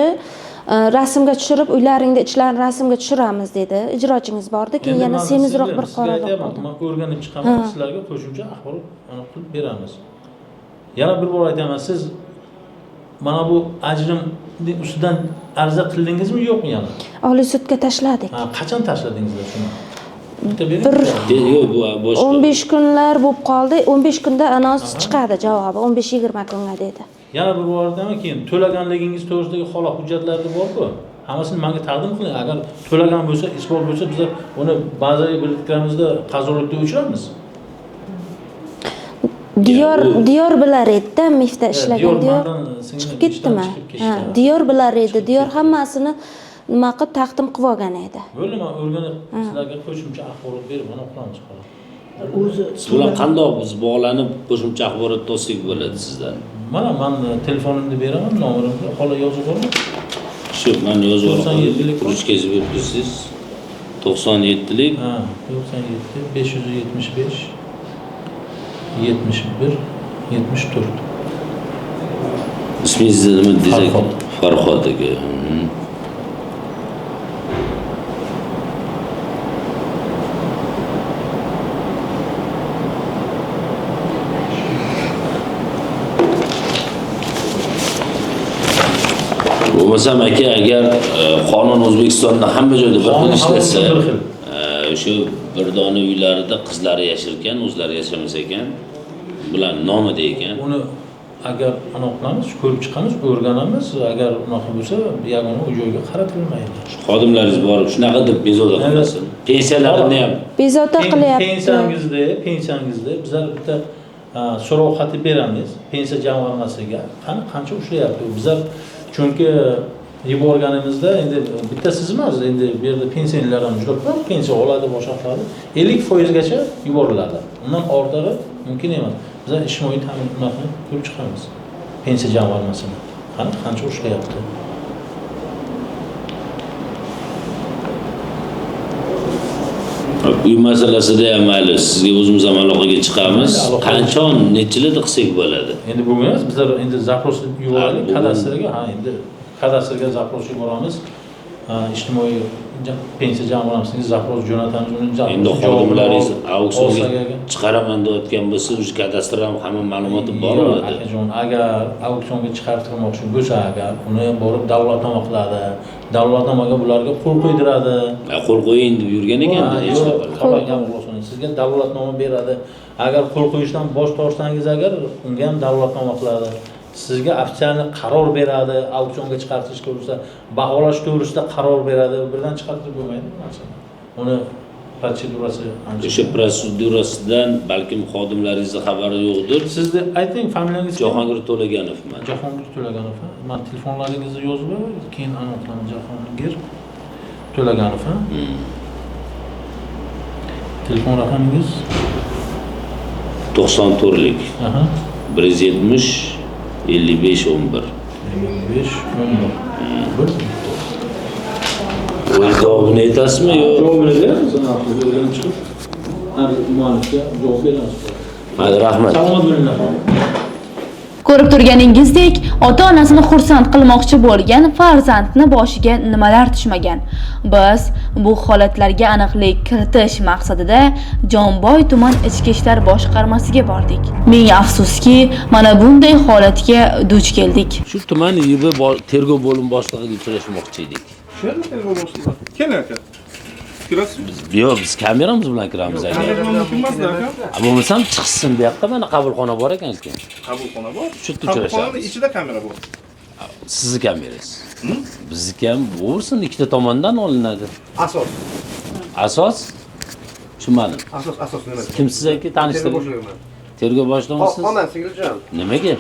rasmga tushirib, uylaringda ichlarini rasmga tushiramiz dedi. Ijrochingiz bordi, keyin yana semizroq bir qora oldi. Men o'rganib chiqaman, sizlarga qo'shimcha axborot qilib beramiz. Yana bir bor aytaman, siz mana bu ajrim ustidan arza qildingizmi, yo'qmi yana? Oliy sudga tashladik. Qachon tashladingizlar shuni? Yo'q, bu boshqa. 15 kunlar bo'lib qoldi. 15 kunda anons chiqadi javobi. 15-20 kunga dedi. Yana bir bordan keyin to'laganligingiz to'g'risidagi holat hujjatlari bor-ku. Hammasini menga taqdim qiling. Agar to'lagan bo'lsa, isbot bo'lsa, bizlar uni ba'zi birlikkarimizda qazolikda o'chiramiz. Diyor bilar edi, mifta ishlagan Diyor. Chiqib ketdimi? Diyor bilar edi. Diyor hammasini nima qilib taqdim qilib olgan edi. Bo'ldi, men o'rganib sizlarga qo'shimcha axborot berib, mana qilamiz xolos. Siz bilan qandoq biz bog'lanib qo'shimcha axborot olsak bo'ladi sizdan? Mana men telefonimni beraman, nomerimni xola yozib oling. Shu, men yozib olaman. Ruchkasi beribsiz. 97lik. 97 575 71 74. İsmingiz nima deysiz? Farhod aka. bo'lmasam aka, agar qonun O'zbekistonda hamma joyda bir xil ishlasa, o'sha bir dona uylarida qizlari yashirgan, o'zlari yashamas ekan, bular nomida ekan. Uni agar anaqa qilamiz, ko'rib chiqamiz, o'rganamiz. Agar unaqa bo'lsa, yagona u joyga qaratilmaydi. Xodimlaringiz borib shunaqa deb bezovta qilmasin. Pensiyalarini ham bezovta qilyapti. Pensiyangizda bizlar bitta so'rov xati beramiz. Pensiya jamg'armasiga qancha ushlayapti. Bizlar chunki yuborganimizda endi bitta siz emas, endi bu yerda pensionerlar ham juda ko'p pensiya oladi, boshqa qiladi. 50% gacha yuboriladi. Undan ortig'i mumkin emas. Bizlar ijtimoiy ta'minotni ko'rib chiqamiz. Pensiya jamg'armasini. Qancha ushlayapti. uy masalasida ham mayli, sizga o'zimiz ham aloqaga chiqamiz. Qanchon, necha yilda qilsak bo'ladi? Endi bugun emas, bizlar endi zaпрос yuboraylik kadastrga, endi kadastrga zaпрос yuboramiz. Ijtimoiy pensiya jamg'armasiga zaпрос jo'natamiz. Endi xodimlaringiz auksionga chiqaraman deyotgan bo'lsa, o'sha kadastr ham hamma ma'lumoti bor edi. Akajon, agar auksionga chiqartirmoqchi bo'lsa, agar uni borib davlatnoma qiladi. Davlatnomaga bularga qo'l qo'ydiradi. Qo'l qo'ying deb yurgan ekan-da hech qachon. Sizga davlatnoma beradi. Agar qo'l qo'yishdan bosh tortsangiz, agar unga ham davlatnoma qiladi. Sizga ofitsialniy qaror beradi, auksionga chiqartirish to'g'risida, baholash to'g'risida qaror beradi. Birdan chiqartirib bo'lmaydi bu narsani. Uni protsedurasi ancha. O'sha protsedurasidan balkim xodimlaringizning xabari yo'qdir. Sizni ayting, familiyangiz Jahongir To'laganovman. Jahongir To'laganov. Men telefonlaringizni yozib, keyin aniqlaman. Jahongir To'laganov. Telefon raqamingiz 94lik. 170 55 11. 55 11. Javobini aytasizmi yo'q? Javobini beramiz, o'rganib chiqib. Muallifga javob beramiz. Hadi rahmat. Salomat bo'linglar. Ko'rib turganingizdek, ota-onasini xursand qilmoqchi bo'lgan farzandni boshiga nimalar tushmagan. Biz bu holatlarga aniqlik kiritish maqsadida Jomboy tuman ichki ishlar boshqarmasiga bordik. Ming afsuski, mana bunday holatga duch keldik. Shu tuman YB tergov bo'lim boshlig'iga uchrashmoqchi edik. Shu yerda tergov boshlig'i. Keling aka. Kirasiz? Yo'q, biz kameramiz bilan kiramiz aka. Kamera mumkin emasda aka. Bo'lmasam chiqsin bu yoqqa, mana qabulxona bor ekan. Qabulxona bor. Shu yerda uchrashamiz. Qabulxonaning ichida kamera bor. Sizni kamerangiz. Bizniki ham bo'lsin, ikkita tomondan olinadi. Asos. Asos? Tushunmadim. Asos nima? Kim siz aka, tanishtiring? Tergov boshlig'imisiz? Onam singiljon. Nimaga?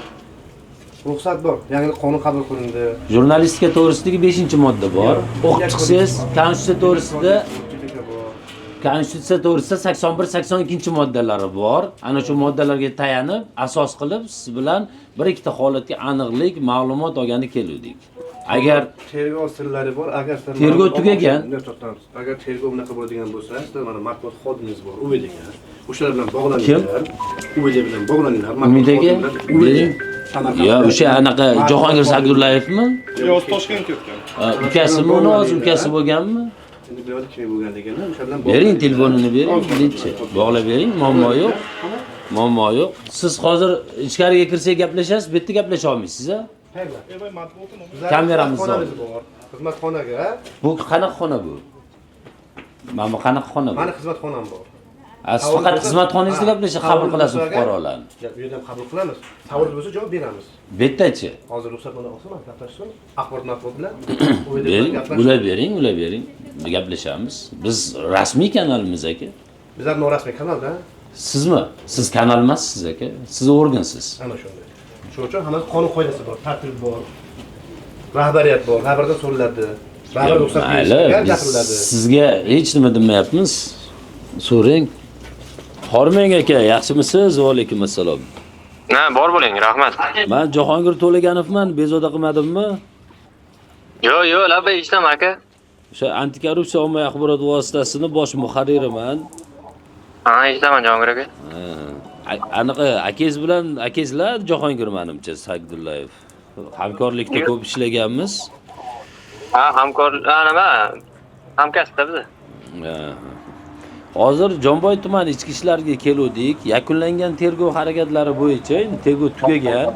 Ruxsat bor. Yangi qonun qabul qilindi. Jurnalistika to'g'risidagi 5-modda bor. O'qib chiqsangiz, Konstitutsiya to'g'risida 81-82-moddalari bor. Ana shu moddalarga tayanib, asos qilib siz bilan bir ikkita holatga aniqlik, ma'lumot olgani keldik. Agar tergov sirlari bor, agar tergov tugagan, agar tergov bunaqa bo'ladigan bo'lsa, mana matbuot xodimimiz bor, Umid aka. O'shalar bilan bog'laninglar. Umid bilan bog'laninglar. Umid aka, yo, o'sha anaqa Jahongir Sagdullayevmi? Yo'q, Toshkentga ketgan. Ukasimi, uni o'z ukasi bo'lganmi? Endi bu yerda kim bo'lganligini o'sha bilan bering, telefonini bering, birinchi. Bog'lab bering, muammo yo'q. Muammo yo'q. Siz hozir ichkariga kirsak gaplashasiz, bu yerda gaplasha olmaysiz, a? Kameramiz bor. Xizmatxonaga. Bu qanaqa xona bu? Mana bu qanaqa xona bu? Mani xizmatxonam bor. Siz faqat xizmatxonangizda gaplashib qabul qilasiz fuqarolarni. Bu yerda qabul qilamiz. Savol bo'lsa javob beramiz. Bu yerdachi? Hozir ruxsat bilan olsam, gaplashsin. Axborot matbuot bilan. Bering, ular bering. Gaplashamiz. Biz rasmiy kanalimiz aka. Bizlar norasmiy kanalda. Sizmi? Siz kanal emassiz aka. Siz organsiz. Ana shunday. Shuning uchun hamma qonun qoidasi bor, tartib bor. Rahbariyat bor, rahbardan so'raladi. Rahbar ruxsat berishga gapiriladi. Sizga hech nima demayapmiz. So'rang. Hormang aka, yaxshimisiz? Va alaykum assalom. Ha, bor bo'ling, rahmat. Men Jahongir To'laganovman, bezovta qilmadimmi? Yo'q, labay eshitaman aka. O'sha antikorrupsiya ommaviy axborot vositasining bosh muharririman. Ha, eshitaman Jahongir aka. Aniq akangizlar Jahongir menimcha Sagdullayev. Hamkorlikda ko'p ishlaganmiz. Ha, nima? Hamkasbda biz. Hozir Jomboy tuman ichki ishlariga keldik. Yakunlangan tergov harakatlari bo'yicha tergov tugagan.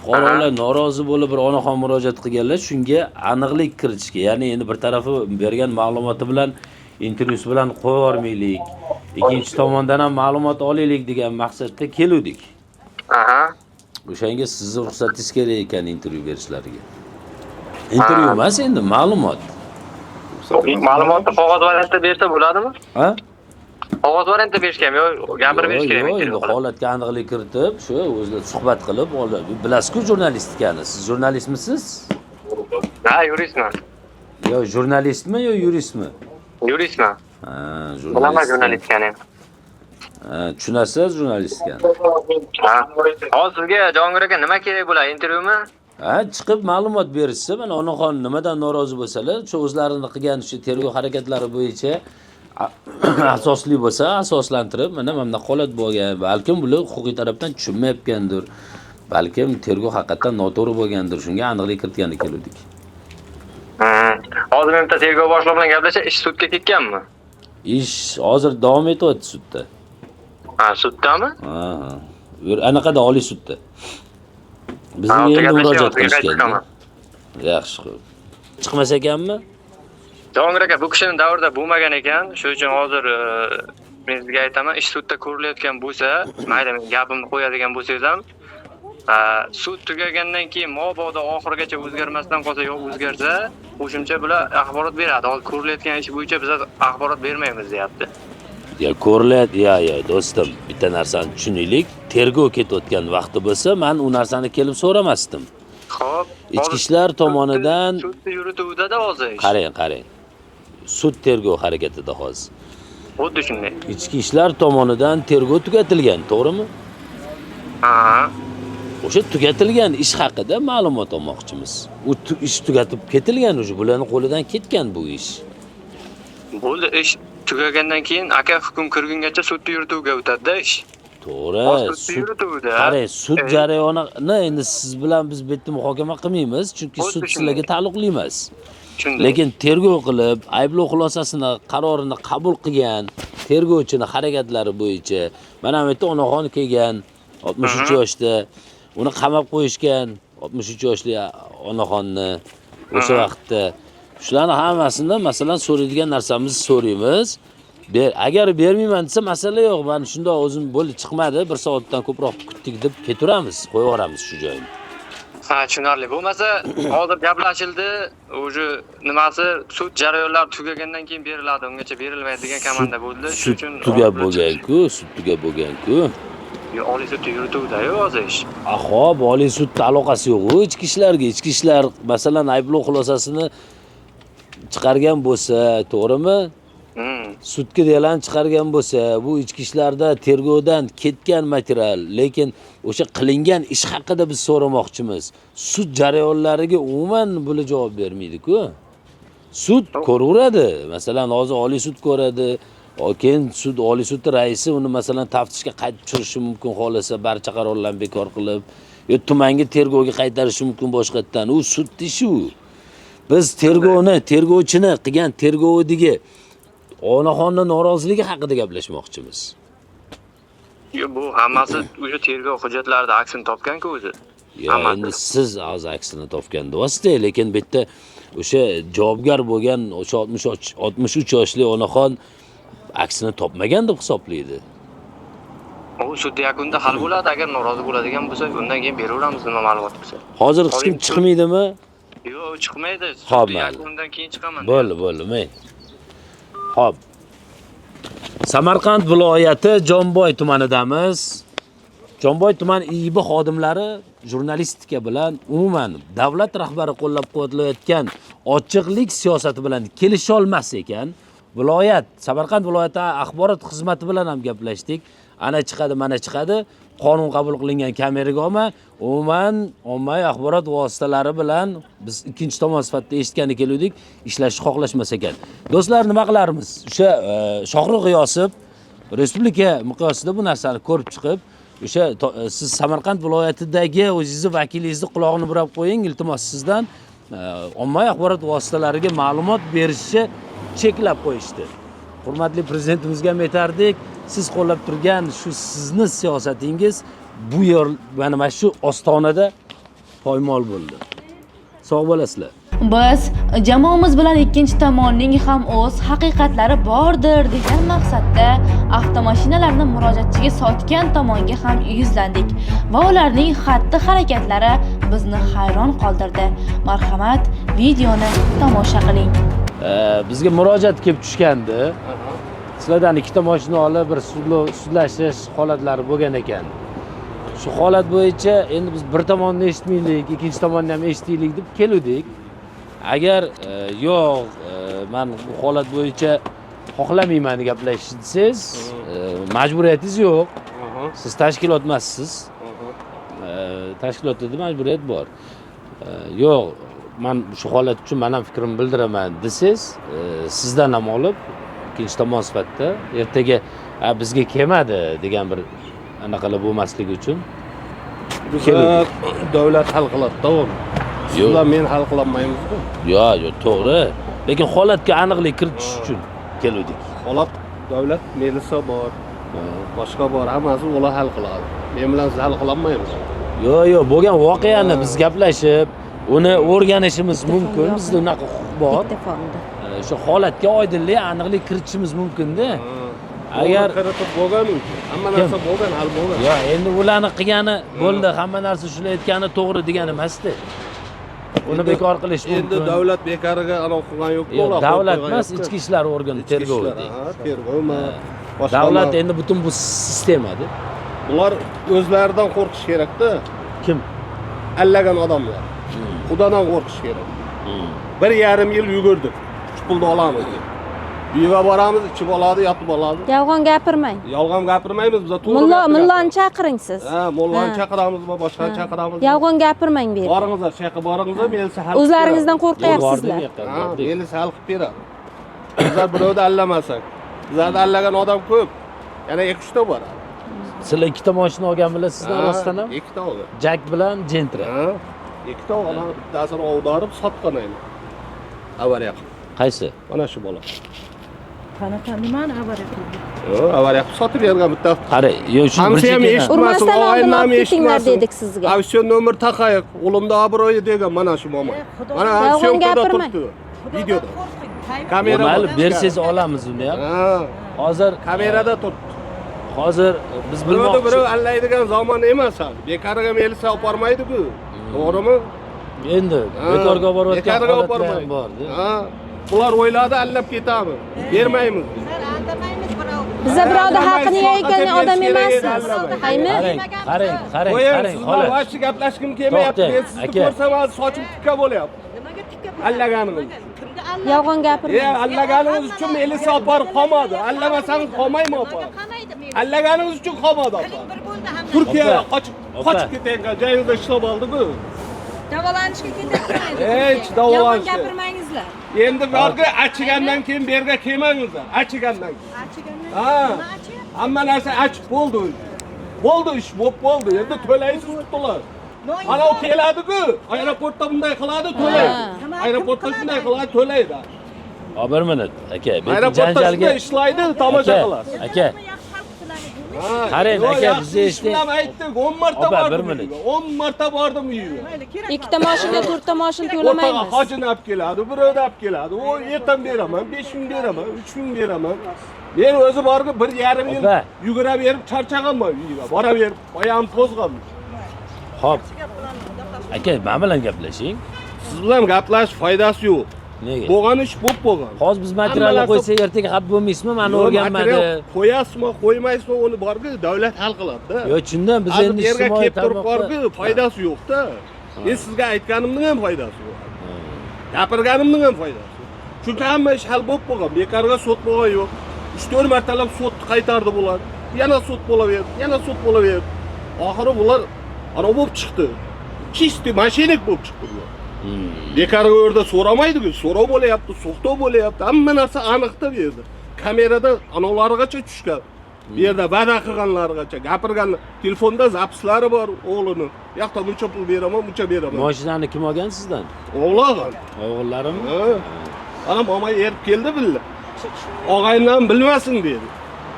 fuqarolar norozi bo'lib bir onaxon murojaat qilganlar, shunga aniqlik kiritishga, ya'ni endi bir tarafi bergan ma'lumoti bilan intervyusi bilan qo'yib yubormaylik, ikkinchi tomondan ham ma'lumot olaylik degan maqsadda keldik. Aha. O'shanga sizni ruxsatingiz kerak ekan intervyu berishlariga. Intervyu emas endi ma'lumot. Ma'lumotni qog'oz variantda bersa bo'ladimi? Ha? Qog'oz variantda berishga ham yo gapirib berishga ham Yo'q, endi holatga aniqlik kiritib, shu o'zlar suhbat qilib, bilasiz-ku jurnalistikani. Siz jurnalistmisiz? Ha, yuristman. Yo, jurnalistmi yo yuristmi? Yuristman. Ha, Bilaman jurnalistikani. Ha, tushunasiz jurnalistikani. Ha. Hozir sizga Jahongir aka nima kerak bo'ladi, intervyumi? Ha, chiqib ma'lumot berishsa, mana onaxon nimadan norozi bo'lsalar, shu o'zlarini qilgan shu tergov harakatlari bo'yicha asosli bo'lsa, asoslantirib, mana bunday holat bo'lgan. Balkim bular huquqiy tarafdan tushunmayotgandir. Balkim tergov haqiqatan noto'g'ri bo'lgandir. Shunga aniqlik kiritgani keldik. Hozir men bitta tergov boshlig'i bilan gaplashib, ish sudga ketganmi? Ish hozir davom etyapti sudda. Ha, suddami? Ha. Anaqada Oliy sudda. Bizning endi murojaat qilishgan. Yaxshi. Chiqmas ekanmi? Jahongir aka, bu kishining davrida bo'lmagan ekan. Shuning uchun hozir men sizga aytaman, ish sudda ko'rilayotgan bo'lsa, mayli men gapimni qo'yadigan bo'lsangiz ham, sud tugagandan keyin mabodo oxirigacha o'zgarmasdan qolsa yo o'zgarsa, qo'shimcha bular axborot beradi. Hozir ko'rilayotgan ish bo'yicha biz axborot bermaymiz, deyapti. Ya ko'rilyapti, ya do'stim, bitta narsani tushunaylik. Tergov ketayotgan vaqti bo'lsa, men u narsani kelib so'ramasdim. Xo'p, ichki ishlar tomonidan sudni yurituvida hozir. Qarang. Sud tergov harakatida hozir. Xuddi shunday. Ichki ishlar tomonidan tergov tugatilgan, to'g'rimi? Ha. O'sha tugatilgan ish haqida ma'lumot olmoqchimiz. U ish tugatib ketilgan, o'sha bularning qo'lidan ketgan bu ish. Bo'ldi, ish tugagandan keyin aka hukm kirgungacha sudni yurituvga o'tadi ish. To'g'ri. Qarang, sud jarayonini endi siz bilan biz bu yerda muhokama qilmaymiz, chunki sud sizlarga taalluqli emas. Lekin tergov qilib, ayblov xulosasini, qarorini qabul qilgan tergovchini harakatlari bo'yicha mana bu yerda onaxon kelgan 63 yoshda, uni qamab qo'yishgan 63 yoshli onaxonni o'sha vaqtda. Shularni hammasini masalan so'raydigan narsamizni so'raymiz. Agar bermayman desa masala yo'q. Men shunda o'zim bo'ldi chiqmadi, 1 soatdan ko'proq kutdik deb ketaveramiz, qo'yaveramiz shu joyni. Ha, tushunarli. Bo'lmasa, hozir gaplashildi, o'sha nimasi sud jarayonlari tugagandan keyin beriladi, ungacha berilmaydi degan komanda bo'ldi. Shuning uchun tugab bo'lgan-ku. Yo, Oliy sudda yurituvda-yu hozir ish. Xo'p, Oliy sudda aloqasi yo'q-ku ichki ishlarga. Ichki ishlar masalan ayblov xulosasini chiqargan bo'lsa, to'g'rimi? Sudga e'lon chiqargan bo'lsa, bu ichki ishlarda tergovdan ketgan material, lekin o'sha qilingan ish haqida biz so'ramoqchimiz. Sud jarayonlariga umuman bular javob bermaydi-ku. Sud ko'raveradi. Masalan, hozir Oliy sud ko'radi. Keyin Oliy sud raisi uni masalan taftishga qaytib tushirishi mumkin, xohlasa barcha qarorlarni bekor qilib, yo tumanga tergovga qaytarishi mumkin boshqatdan. U sud ishi. Biz tergovchini qilgan tergovidagi onaxonning noroziligi haqida gaplashmoqchimiz. Yo, bu hammasi o'sha tergov hujjatlarida aksini topgan-ku o'zi. Endi siz hozir aksini topgan deyapsiz, lekin bu yerda o'sha javobgar bo'lgan o'sha 63 yoshli onaxon aksini topmagan deb hisoblaydi. U sud yakunida hal bo'ladi, agar norozi bo'ladigan bo'lsa, undan keyin beraveramiz nima ma'lumot bo'lsa. Hozir hech kim chiqmaydimi? Yo'q, chiqmaydi. Xo'p, yakundan keyin chiqaman. Bo'ldi, mayli. Xo'p. Samarqand viloyati Jonboy tumanidamiz. Jonboy tuman IIB xodimlari jurnalistika bilan umuman davlat rahbari qo'llab-quvvatlayotgan ochiqlik siyosati bilan kelisha olmas ekan. Samarqand viloyati axborot xizmati bilan ham gaplashdik. Ana chiqadi, mana chiqadi. Qonun qabul qilingan kameraga umuman ommaviy axborot vositalari bilan biz ikkinchi tomon sifatida eshitgani keldik, ishlashni xohlashmas ekan. Do'stlar, nima qilarmiz? O'sha Shohruh G'iyosov respublika miqyosida bu narsani ko'rib chiqib, o'sha siz Samarqand viloyatidagi o'zingizni vakilingizni quloqni burab qo'ying, iltimos sizdan ommaviy axborot vositalariga ma'lumot berishni cheklab qo'yishdi. Hurmatli prezidentimizga ham aytardik, siz qo'llab turgan shu sizni siyosatingiz bu yer mana shu ostonada poymol bo'ldi. Sog' bo'lasizlar. Biz jamoamiz bilan ikkinchi tomonning ham o'z haqiqatlari bordir degan maqsadda avtomashinalarni murojaatchiga sotgan tomonga ham yuzlandik va ularning xatti-harakatlari bizni hayron qoldirdi. Marhamat, videoni tomosha qiling. Bizga murojaat kelib tushgandi. Sizlardan ikkita mashina olib bir sudlashish holatlari bo'lgan ekan. Shu holat bo'yicha endi biz bir tomonni eshitmaylik, ikkinchi tomonni ham eshitaylik deb keldik. Agar yo'q, men bu holat bo'yicha xohlamayman gaplashishni desangiz, majburiyatingiz yo'q. Siz tashkilot emassiz. Tashkilotda majburiyat bor. Yo'q, men shu holat uchun men ham fikrimni bildiraman desangiz, sizdan ham olib ikkinchi tomon sifatida ertaga bizga kelmadi degan bir anaqalar bo'lmasligi uchun davlat hal qiladi, to'g'ri. Sizlar men hal qilolmaymiz-ku. Yo'q, to'g'ri. Lekin holatga aniqlik kiritish uchun keldik. Holat davlat melisa bor, boshqa bor, hammasi ular hal qiladi. Men bilan siz hal qilolmaymiz. Yo'q, bo'lgan voqeani biz gaplashib, uni o'rganishimiz mumkin. Bizda unaqa huquq bor. Shu holatga oydinlik, aniqlik kiritishimiz mumkin-da. Agar kiritib bo'lgan, hamma narsa bo'lgan, hal bo'lgan. Yo'q, endi ularni qilgani bo'ldi, hamma narsa shunday aytgani to'g'ri degani emas-da. Uni bekor qilish mumkin. Endi davlat bekariga aniq qilgan yo'q. Yo'q, davlat emas, ichki ishlar organi tergovi deydi. Tergovmi? Davlat endi butun bu sistemada. Ular o'zlaridan qo'rqish kerak-da. Kim? Allagan odamlar. Xudodan qo'rqish kerak. 1,5 yil yugurdik. Pulni olamiz. Uyga boramiz, ichib oladi, yotib oladi. Yolg'on gapirmang. Yolg'on gapirmaymiz, biz to'g'ri. Mulloni chaqiring siz. Ha, mulloni chaqiramiz va boshqani chaqiramiz. Yolg'on gapirmang bu yerda. Boringizlar, shayqa boringizlar, melisa hal. O'zlaringizdan qo'rqyapsizlar. Ha, melisa hal qilib beradi. Bizlar birovda allamasak, bizlarda allagan odam ko'p. Yana 2-3 ta bor. Sizlar ikkita mashina olgan bilasizlar rostdan ham? 2 ta olgan. Jack bilan Gentra. Ha, 2 ta olgan, bittasini ovdarib sotgan ayni. Avariya qilib. Qaysi? Mana shu bola. Qanaqa nimani avariya qildi? Yo'q, avariya qilib sotib bergan bitta. Qara, yo'q shu bir chekin. Urmasdan oldin olib ketinglar dedik sizga. Aksiyon nomer taqayiq, o'limda obro'yi degan mana shu momo. Mana aksiyonda turibdi. Videoda. Kamera mayli bersangiz olamiz uni ham. Ha. Hozir kamerada turibdi. Hozir biz bilmoqchi. Birov allaydigan zamon emas hali. Bekarga melisa olib bormaydi-ku. To'g'rimi? Endi bekorga borayotgan holatlar ham bor. Ha. Ular o'yladi, allab ketamiz. Bermaymiz. Biza birovda haqini yeygan odam emassiz. Qaymi? Qarang. Xolos. Boshqa gaplashkim kelmayapti. Men sizni ko'rsam hozir sochim tikka bo'lyapti. Allaganimiz. Yolg'on gapirmang. Allaganimiz uchun melisa olib borib qolmadi. Allamasangiz qolmaymi opa? Allaganimiz uchun qolmadi opa. Turkiyaga qochib ketgan joyingizda ishlab oldi-ku. Davolanishga ketyapti. Hech davolanishga. Yolg'on gapirmangizlar. Endi borga achigandan keyin bu yerga kelmangizlar. Achigandan keyin. Achigandan keyin. Ha. Hamma narsa achib bo'ldi. Bo'ldi ish, bo'ldi. Endi to'laysiz pullar. Ana o keladi-ku. Aeroportda bunday qiladi, to'laydi. Aeroportda shunday qiladi, to'laydi. Hop, bir minut, aka. Aeroportda shunday ishlaydi, tomosha qilasiz. Aka. Qarang, aka, bizni eshitding. Shunday aytdik, 10 marta bordim. 10 marta bordim uyga. Ikkita mashina, 4ta mashina to'lamaymiz. O'rtaga hojini olib keladi, birovni olib keladi. O ertan beraman, 5000 beraman, 3000 beraman. Men o'zi borga 1,5 yil yugura berib charchaganman uyga. Bora berib, oyog'im to'zg'anman. Hop. Aka, men bilan gaplashing. Siz bilan gaplash foydasi yo'q. Nega? Bo'lgan ish bo'lgan. Hozir biz materialni qo'ysa, ertaga xat bo'lmaysizmi? Meni o'rganmadi. Qo'yasizmi, qo'ymaysizmi, uni borga davlat hal qiladi-da. Yo'q, tushundim. Biz endi yerga kelib turib borga foydasi yo'q-da. Men sizga aytganimning ham foydasi yo'q. Gapirganimning ham foydasi yo'q. Chunki hamma ish hal bo'lgan. Bekarga sud bo'lgan yo'q. 3-4 martalab sudni qaytardi bular. Yana sud bo'laverdi, yana sud bo'laverdi. Oxiri bular ana bo'lib chiqdi. Chisti mashinik bo'lib chiqdi bular. Bekarga o'rda so'ramaydi-ku, so'rov bo'layapti, to'xtov bo'layapti. Hamma narsa aniqda bu yerda. Kamerada analarigacha tushgan. Bu yerda va'da qilganlargacha, gapirganlar, telefonda zapislari bor o'g'lini. Yo'qda buncha pul beraman, buncha beraman. Mashinani kim olgan sizdan? O'g'log'im. O'g'illarimmi? Ana mama erib keldi billa. Og'ayimdan bilmasin dedi.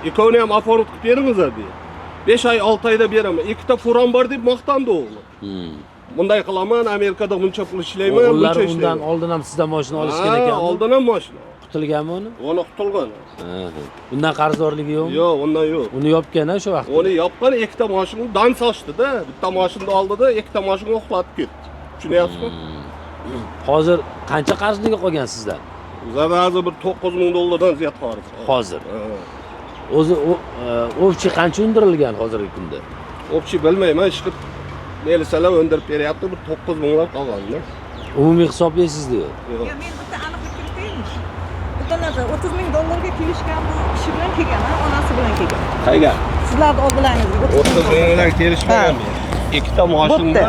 Ikkovini ham aforut qilib beringizlar dedi. 5 oy 6 oyda beraman. 2 ta furon bor deb maqtandi o'g'li. bunday qilaman, Amerikada buncha pul ishlayman, O'g'illari buncha undan ishlayman. oldin ham sizdan mashina olishgan ekan. Oldin ham mashina. Qutilganmi uni? Uni qutulgan. Undan qarzdorligi yo'qmi? Yo'q, undan yo'q. Uni yopgan-a o'sha vaqtda. Uni yopgan ikkita mashina dan sochdi-da. Bitta mashinani oldida, ikkita mashina uxlatib ketdi. Tushunyapsizmi? Hozir qancha qarzligi qolgan sizdan? Bizda hozir bir 9000 dollardan ziyod qarz. Hozir. O'zi o'pchi qancha undirilgan hozirgi kunda? O'pchi bilmayman, ishqib melisalar o'ndirib beryapti, bir 9000 dollar qolgan-da. Umumiy hisoblaysiz-da. Yo'q. Men bitta aniqlik kiritaymi? Bitta narsa 30 ming dollarga kelishgan bu kishi bilan kelgan, onasi bilan kelgan. Qayga? Sizlarni oldingizga 30 ming bilan kelishmagan men. Ikkita mashina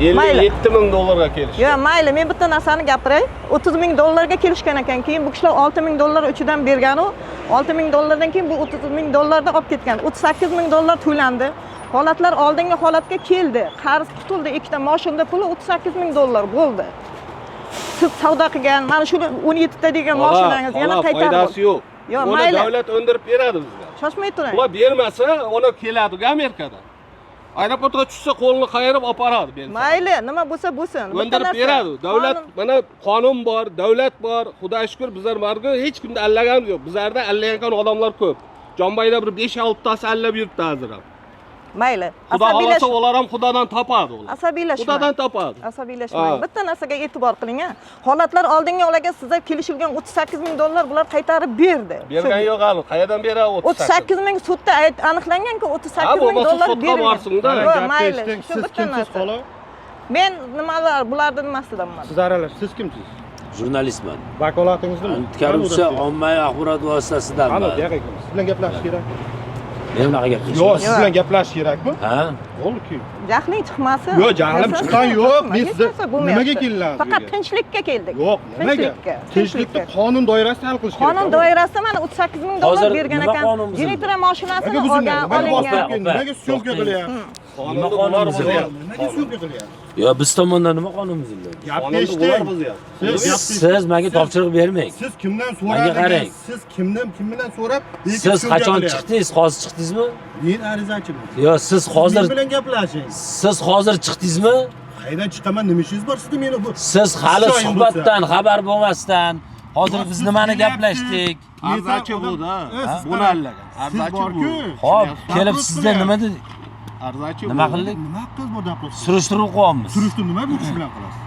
57 ming dollarga kelishdi. Yo'q, mayli, men bitta narsani gapiray. 30 ming dollarga kelishgan ekan, keyin bu kishilar 6 ming dollar uchidan bergan-u, 6 ming dollardan keyin bu 30 ming dollarda olib ketgan. 38 ming dollar to'landi. Holatlar oldingi holatga keldi. Qarz tutildi, ikkita mashina puli 38 ming dollar bo'ldi. Siz savdo qilgan, mana shu 17 ta degan mashinangiz yana qaytarib. Foydasi yo'q. Yo'q, Uni mayli. davlat o'ndirib beradi bizga. Shoshmay turing. Ular bermasa, uni keladi Amerikadan. Aeroportga tushsa qo'lini qayirib olib boradi bersa. Mayli, nima bo'lsa bo'lsin. O'ndirib beradi. Davlat mana qonun bor, davlat bor. Xudoga shukr bizlar marga hech kimda allagan yo'q. Bizlarda allagan odamlar ko'p. Jonbayda bir 5-6 tasi allab yuribdi hozir ham. Mayli. Xudo xolasa ular ham Xudodan topadi ular. Asabiylashmang. Xudodan topadi. Asabiylashmang. Bitta narsaga e'tibor qiling-a. Holatlar oldingi ularga sizlar kelishilgan 38 ming dollar bular qaytarib berdi. Bergan yo'q hali. Qayerdan beradi 38 ming sudda aniqlangan-ku 38 ming dollar berilgan. Yo'q, mayli. Shu bitta narsa. Men nimalar bularni nimasidanman? Siz aralash, siz kimsiz? Jurnalistman. Vakolatingiz nima? Korrupsiya ommaviy axborot vositasidanmi? Qani, bu yoqqa siz bilan gaplash kerak. Men unaqa gaplashaman. Yo'q, siz bilan gaplash kerakmi? Ha? Bo'ldi-ku. Jahling chiqmasin. Yo'q, jahlim chiqqan yo'q. Men siz nimaga keldingiz? Faqat tinchlikka keldik. Yo'q, nimaga? Tinchlikni qonun doirasida hal qilish kerak. Qonun doirasida mana 38 ming dollar bergan ekan. Direktor mashinasini olgan, olingan. Nimaga syomka qilyapsiz? Nima qonun buzilgan? Nimaga syomka qilyapsiz? Yo, biz tomondan nima qonun buzildi? Gapni eshiting. Siz menga topshiriq bermang. Siz kimdan Menga qarang. so'radingiz? Siz kim bilan so'rab, Siz qachon chiqdingiz? Hozir chiqdingizmi? Men arizachiman. Yo, siz hozir Men bilan gaplashing. siz hozir chiqdingizmi? Qayerdan chiqaman? Nima ishingiz bor sizda meni bu? Siz hali suhbatdan xabar bo'lmasdan hozir biz nimani gaplashdik? Arzachi bu-da. Buni allagan. Arzachi bu. Xo'p, kelib sizda nima dedi? Arzachi Nima qildik? Nima qilib bu daqqa? Surishtiruv qilyapmiz. Surishtiruv nima bu kishi bilan qilasiz?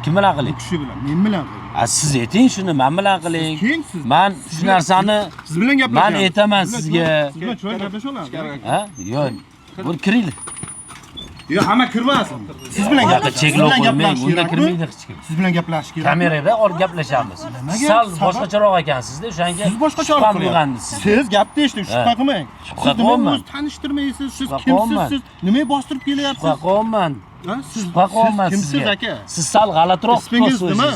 Kim bilan qiling? Bu kishi bilan, men bilan qiling. Siz ayting shuni, men bilan qiling. Keyin siz. Men shu narsani Siz bilan gaplashaman. men aytaman sizga. Siz bilan chiroyli gaplasha olamiz. Ha? Yo'q. Bir kiringlar. Yo'q, hamma kirmasin. Siz bilan gaplashing. Cheklov qo'ymang, unda kirmaydi hech kim. Siz bilan gaplashish kerak. Kamerada olib gaplashamiz. Sal boshqacharoq ekansizda, o'shanga. Siz boshqacharoq qilyapsiz. Siz gapni eshiting, shubha qilmang. Siz nima o'zi tanishtirmaysiz, siz kimsiz, siz nimaga bostirib kelyapsiz? Qo'yman. Siz kimsiz aka? Siz sal g'alatiroq Ismingiz nima?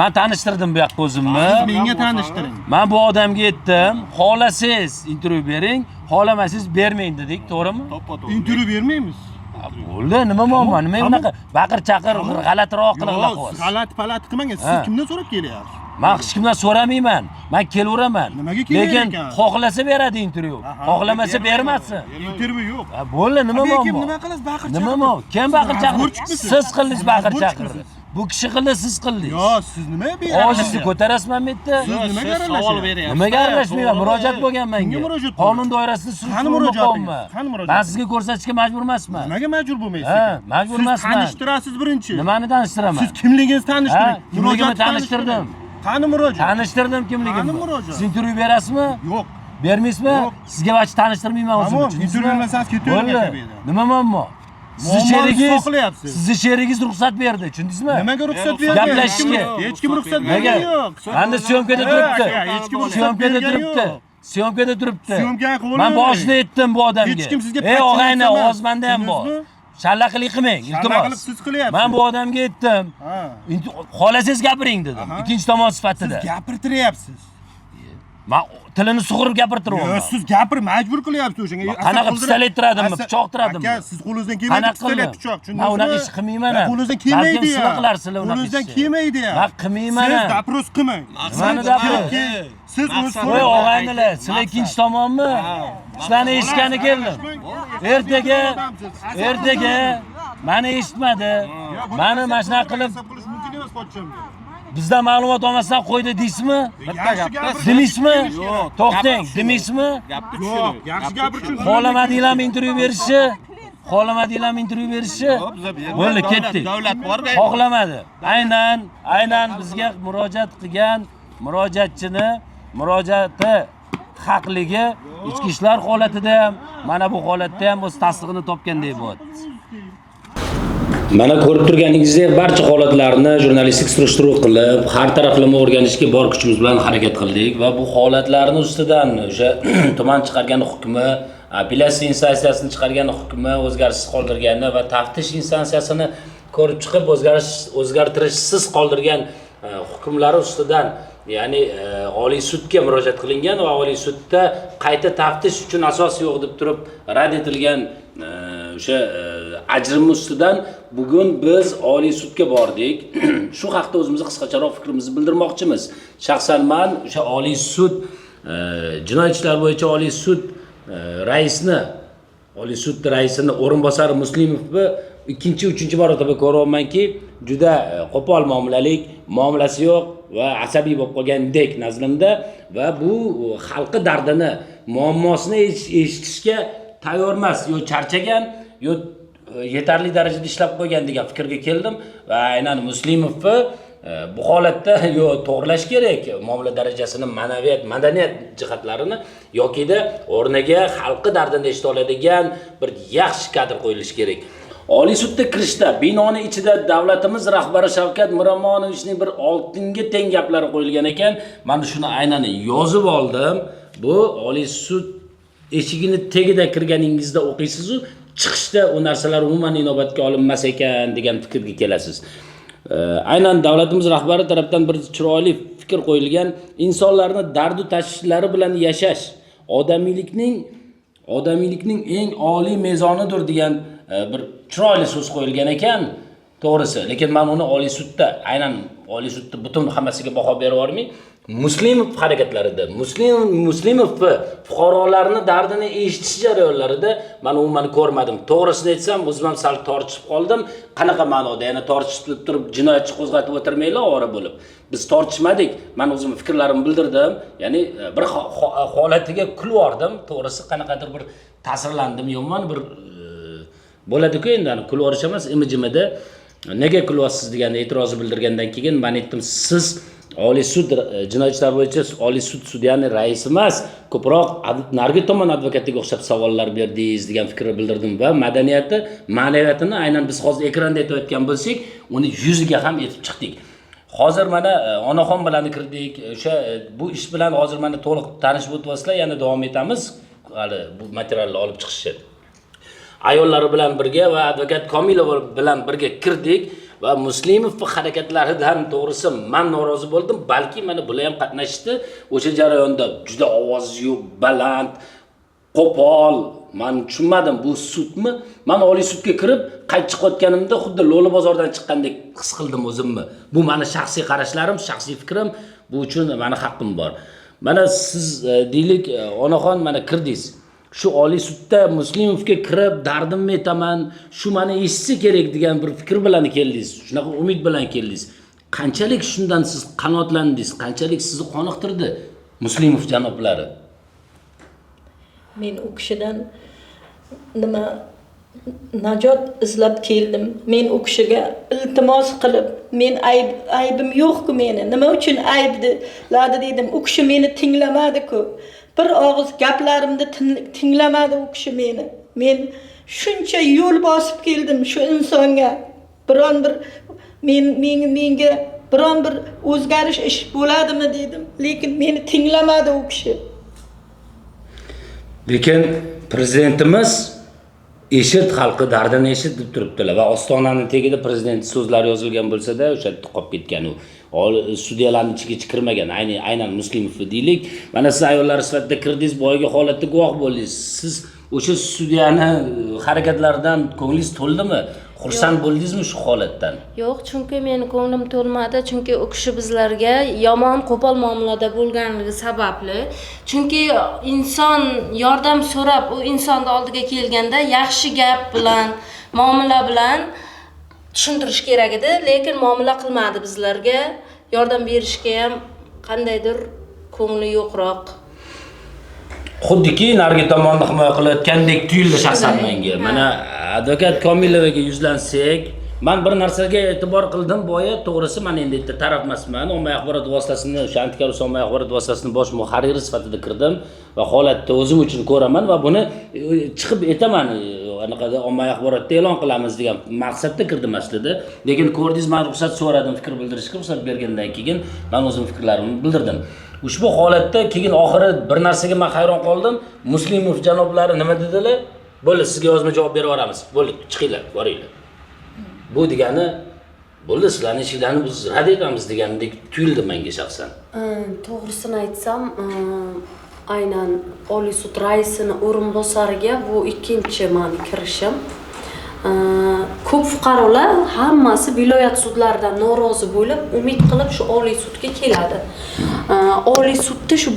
Men tanishtirdim bu yoqqa o'zimni. Siz menga tanishtiring. Men bu odamga aytdim, xohlasangiz intervyu bering, xohlamasangiz bermang dedik, to'g'rimi? Intervyu bermaymiz. Bo'ldi, nima muammo? Nima bunaqa baqir-chaqir g'alatiroq qilib Yo'q, siz g'alati-palat qilmang. Siz kimdan so'rab kelyapsiz? Men hech kimdan so'ramayman. Men kelaveraman. Nimaga kelar Lekin ekan? xohlasa beradi intervyu, xohlamasa bermasin. Intervyu yo'q. Bo'ldi, nima muammo? Kim nima qilasiz baqir-chaqir? Nima muammo? Kim baqir-chaqir? Siz qildingiz baqir-chaqirni. Bu kishi qildi, siz qildingiz. Yo'q, siz nimaga berasiz? Ovozingizni ko'tarasizmi bu yerda? Siz nimaga aralashyapsiz? Nimaga aralashmayman? Murojaat bo'lgan menga. Qonun doirasida surishtiruv muqomi. Qani murojaat? Men sizga ko'rsatishga majbur emasman. Nimaga majbur bo'lmaysiz? Ha, majbur emasman. Siz tanishtirasiz birinchi. Nimani tanishtiraman? Siz kimligingizni tanishtiring. Kimligimni tanishtirdim. Qani murojaat? Tanishtirdim kimligimni. Qani murojaat? Siz intervyu berasizmi? Yo'q. Bermaysizmi? Sizga vaqt tanishtirmayman o'zimni. Tamam, intervyu bermasangiz ketavergan kabida. Nima muammo? Sizni sherigingiz ruxsat berdi, tushundingizmi? Nimaga ruxsat berdi? Gaplashishga. Hech kim ruxsat bergan yo'q. Menda syomkada turibdi. Hech kim Syomkada turibdi. Syomkada turibdi. Syomkani qilib Men boshida aytdim bu odamga. Hech kim sizga ey og'ayni, o'zmanda ham bor. Shallaqlik qilmang, iltimos. Siz qilyapsiz. Men bu odamga aytdim. Xohlasangiz gapiring dedim. Ikkinchi tomon sifatida. Siz gapirtiryapsiz. Men tilini sug'urib gapirtiryapman. Yo'q, siz gapir majbur qilyapsiz o'shanga. Qanaqa pistolet tiradimmi, pichoq tiradimmi? Aka, siz qo'lingizdan kelmaydi pistolet, pichoq, tushundingizmi? Men unaqa ish qilmayman. Qo'lingizdan kelmaydi. Sizlar qilarsizlar unaqa. Qo'lingizdan kelmaydi. Men qilmayman. Siz doпрос qilmang. Nimani doпрос? Siz uni Voy so'rang. og'aynilar, sizlar ikkinchi tomonmi? Sizlarni eshitgani keldim. Ertaga Mani eshitmadi. Mani mana shunaqa qilib qilish mumkin emas pochchamga. bizdan ma'lumot olmasdan qo'ydi deysizmi? Bitta gapda Demismi? Yo'q. To'xtang, demismi? Gapni tushunib. Yaxshi gapirchi. Xohlamadinglarmi intervyu berishni? Xohlamadinglarmi intervyu berishni? Bo'ldi, ketdik. Davlat bormi? Xohlamadi. Aynan bizga murojaat qilgan murojaatchini murojaati haqligi ichki ishlar holatida ham, mana bu holatda ham o'z tasdig'ini topgandek bo'lyapti. Mana ko'rib turganingizdek barcha holatlarni jurnalistik surishtiruv qilib, har taraflama o'rganishga bor kuchimiz bilan harakat qildik va bu holatlarning ustidan o'sha tuman chiqargan hukmi, apellyatsiya instansiyasining chiqargan hukmi o'zgarishsiz qoldirgani va taftish instansiyasini ko'rib chiqib o'zgartirishsiz qoldirgan hukmlari ustidan, ya'ni Oliy sudga murojaat qilingan va Oliy sudda qayta taftish uchun asos yo'q deb turib rad etilgan o'sha ajrim ustidan bugun biz Oliy sudga bordik. Shu haqda o'zimizni qisqacharoq fikrimizni bildirmoqchimiz. Shaxsan men o'sha Oliy sud jinoyat ishlar bo'yicha Oliy sud raisini o'rinbosari Muslimovni ikkinchi, uchinchi marotaba ko'ryapmanki, juda qo'pol muomalasi yo'q va asabiy bo'lib qolgandek nazrimda va bu xalqi dardini, muammosini eshitishga tayyor emas, yo charchagan, yo yetarli darajada ishlab qo'ygan degan fikrga keldim va aynan Muslimovni bu holatda yo to'g'rilash kerak muomala darajasini, madaniyat jihatlarini yokida o'rniga xalqi dardini eshita oladigan bir yaxshi kadr qo'yilishi kerak. Oliy sudga kirishda binoni ichida davlatimiz rahbari Shavkat Miromonovichning bir oltinga teng gaplari qo'yilgan ekan. Mana shuni aynan yozib oldim. Bu Oliy sud eshigini tagida kirganingizda o'qiysiz-ku, chiqishda u narsalar umuman inobatga olinmas ekan degan fikrga kelasiz. Aynan davlatimiz rahbari tarafdan bir chiroyli fikr qo'yilgan, insonlarni dardu tashvishlari bilan yashash odamiylikning eng oliy mezonidir degan bir chiroyli so'z qo'yilgan ekan, to'g'risi. Lekin men uni Oliy sudda butun hammasiga baho berib olmay, Muslimov harakatlarida, Muslimov fuqarolarni dardini eshitish jarayonlarida men umuman ko'rmadim. To'g'risini aytsam, o'zim ham sal tortishib qoldim. Qanaqa ma'noda? Ya'ni tortishib turib jinoyatchi qo'zg'atib o'tirmaylar ovora bo'lib. Biz tortishmadik. Men o'zim fikrlarimni bildirdim. Ya'ni bir holatiga kulib yordim. To'g'risi qanaqadir bir ta'sirlandim, yomon bir bo'ladi-ku endi, kulib yorish emas, imijimida nega kulyapsiz degan e'tirozni bildirgandan keyin men aytdim, siz Oliy sud jinoyat ishlar bo'yicha Oliy sud sudyaning raisi emas, ko'proq nargi tomon advokatiga o'xshab savollar berdingiz degan fikrni bildirdim va ma'naviyatini aynan biz hozir ekranda aytayotgan bo'lsak, uni yuziga ham yetib chiqdik. Hozir mana onaxon bilan kirdik. O'sha bu ish bilan hozir mana to'liq tanishib o'tyapsizlar, yana davom etamiz. Hali bu materialni olib chiqishni. Ayollari bilan birga va advokat Komilova bilan birga kirdik va Muslimov harakatlaridan to'g'risi men norozi bo'ldim, balki mana bular ham qatnashdi. O'sha jarayonda juda ovozi yo'q, baland, qo'pol, men tushunmadim, bu sudmi? Men Oliy sudga kirib, qaytib chiqayotganimda xuddi Lo'li bozordan chiqqandek his qildim o'zimni. Bu meni shaxsiy qarashlarim, shaxsiy fikrim, bu uchun meni haqqim bor. Mana siz deylik, onaxon mana kirdingiz. Shu Oliy sudda Muslimovga kirib dardimni aytaman, shu meni eshitsa kerak degan bir fikr bilan keldingiz. Shunaqa umid bilan keldingiz. Qanchalik shundan siz qanotlandingiz? Qanchalik sizni qoniqtirdi Muslimov janoblari? Men u kishidan nima najot izlab keldim. Men u kishiga iltimos qilib, men aybim yo'q-ku meni. Nima uchun aybdilardi dedim. U kishi meni tinglamadi-ku. Bir og'iz gaplarimni tinglamadi u kishi meni. Men shuncha yo'l bosib keldim shu insonga. Biron bir menga biron bir o'zgarish ish bo'ladimi dedim. Lekin meni tinglamadi u kishi. Lekin prezidentimiz eshit, xalqi dardini eshit deb turibdilar va ostonaning tagida prezident so'zlari yozilgan bo'lsa-da, o'sha yerda qolib ketgan u. Sudyalarning ichiga kirmagan, aynan Muslimov deylik. Mana siz ayollar sifatida kirdingiz, boyagi holatda guvoh bo'ldingiz. Siz o'sha sudyani harakatlaridan ko'nglingiz to'ldimi? Xursand bo'ldingizmi shu holatdan? Yo'q, chunki meni ko'nglim to'lmadi, chunki u kishi bizlarga yomon qo'pol muomalada bo'lganligi sababli. Chunki inson yordam so'rab, u insonni oldiga kelganda yaxshi gap bilan, muomala bilan tushuntirish kerak edi, lekin muomala qilmadi bizlarga. Yordam berishga ham qandaydir ko'ngli yo'qroq. Xuddiki narigi tomonni himoya qilayotgandek tuyuldi shaxsan menga. Mana advokat Komilovaga yuzlansak, men bir narsaga e'tibor qildim boya, to'g'risi men endi taraf emasman. Ommaviy axborot vositasini, o'sha antikorrupsiya ommaviy axborot vositasini bosh muharriri sifatida kirdim va holatni o'zim uchun ko'raman va buni chiqib aytaman. Anaqada ommaviy axborotda e'lon qilamiz degan maqsadda kirdim aslida. Lekin ko'rdingiz, men ruxsat so'radim, fikr bildirishga ruxsat bergandan keyin men o'zim fikrlarimni bildirdim. Ushbu holatda keyin oxiri bir narsaga men hayron qoldim. Muslimov janoblari nima dedilar? Bo'ldi, sizga yozma javob berib yuboramiz. Bo'ldi, chiqinglar, boringlar. Bu degani bo'ldi, sizlarning ishinglarni biz rad etamiz degandek tuyuldi menga shaxsan. To'g'risini aytsam, aynan Oliy sud raisini o'rinbosariga bu ikkinchi meni kirishim. Ko'p fuqarolar hammasi viloyat sudlaridan norozi bo'lib, umid qilib shu Oliy sudga keladi. Oliy sudda shu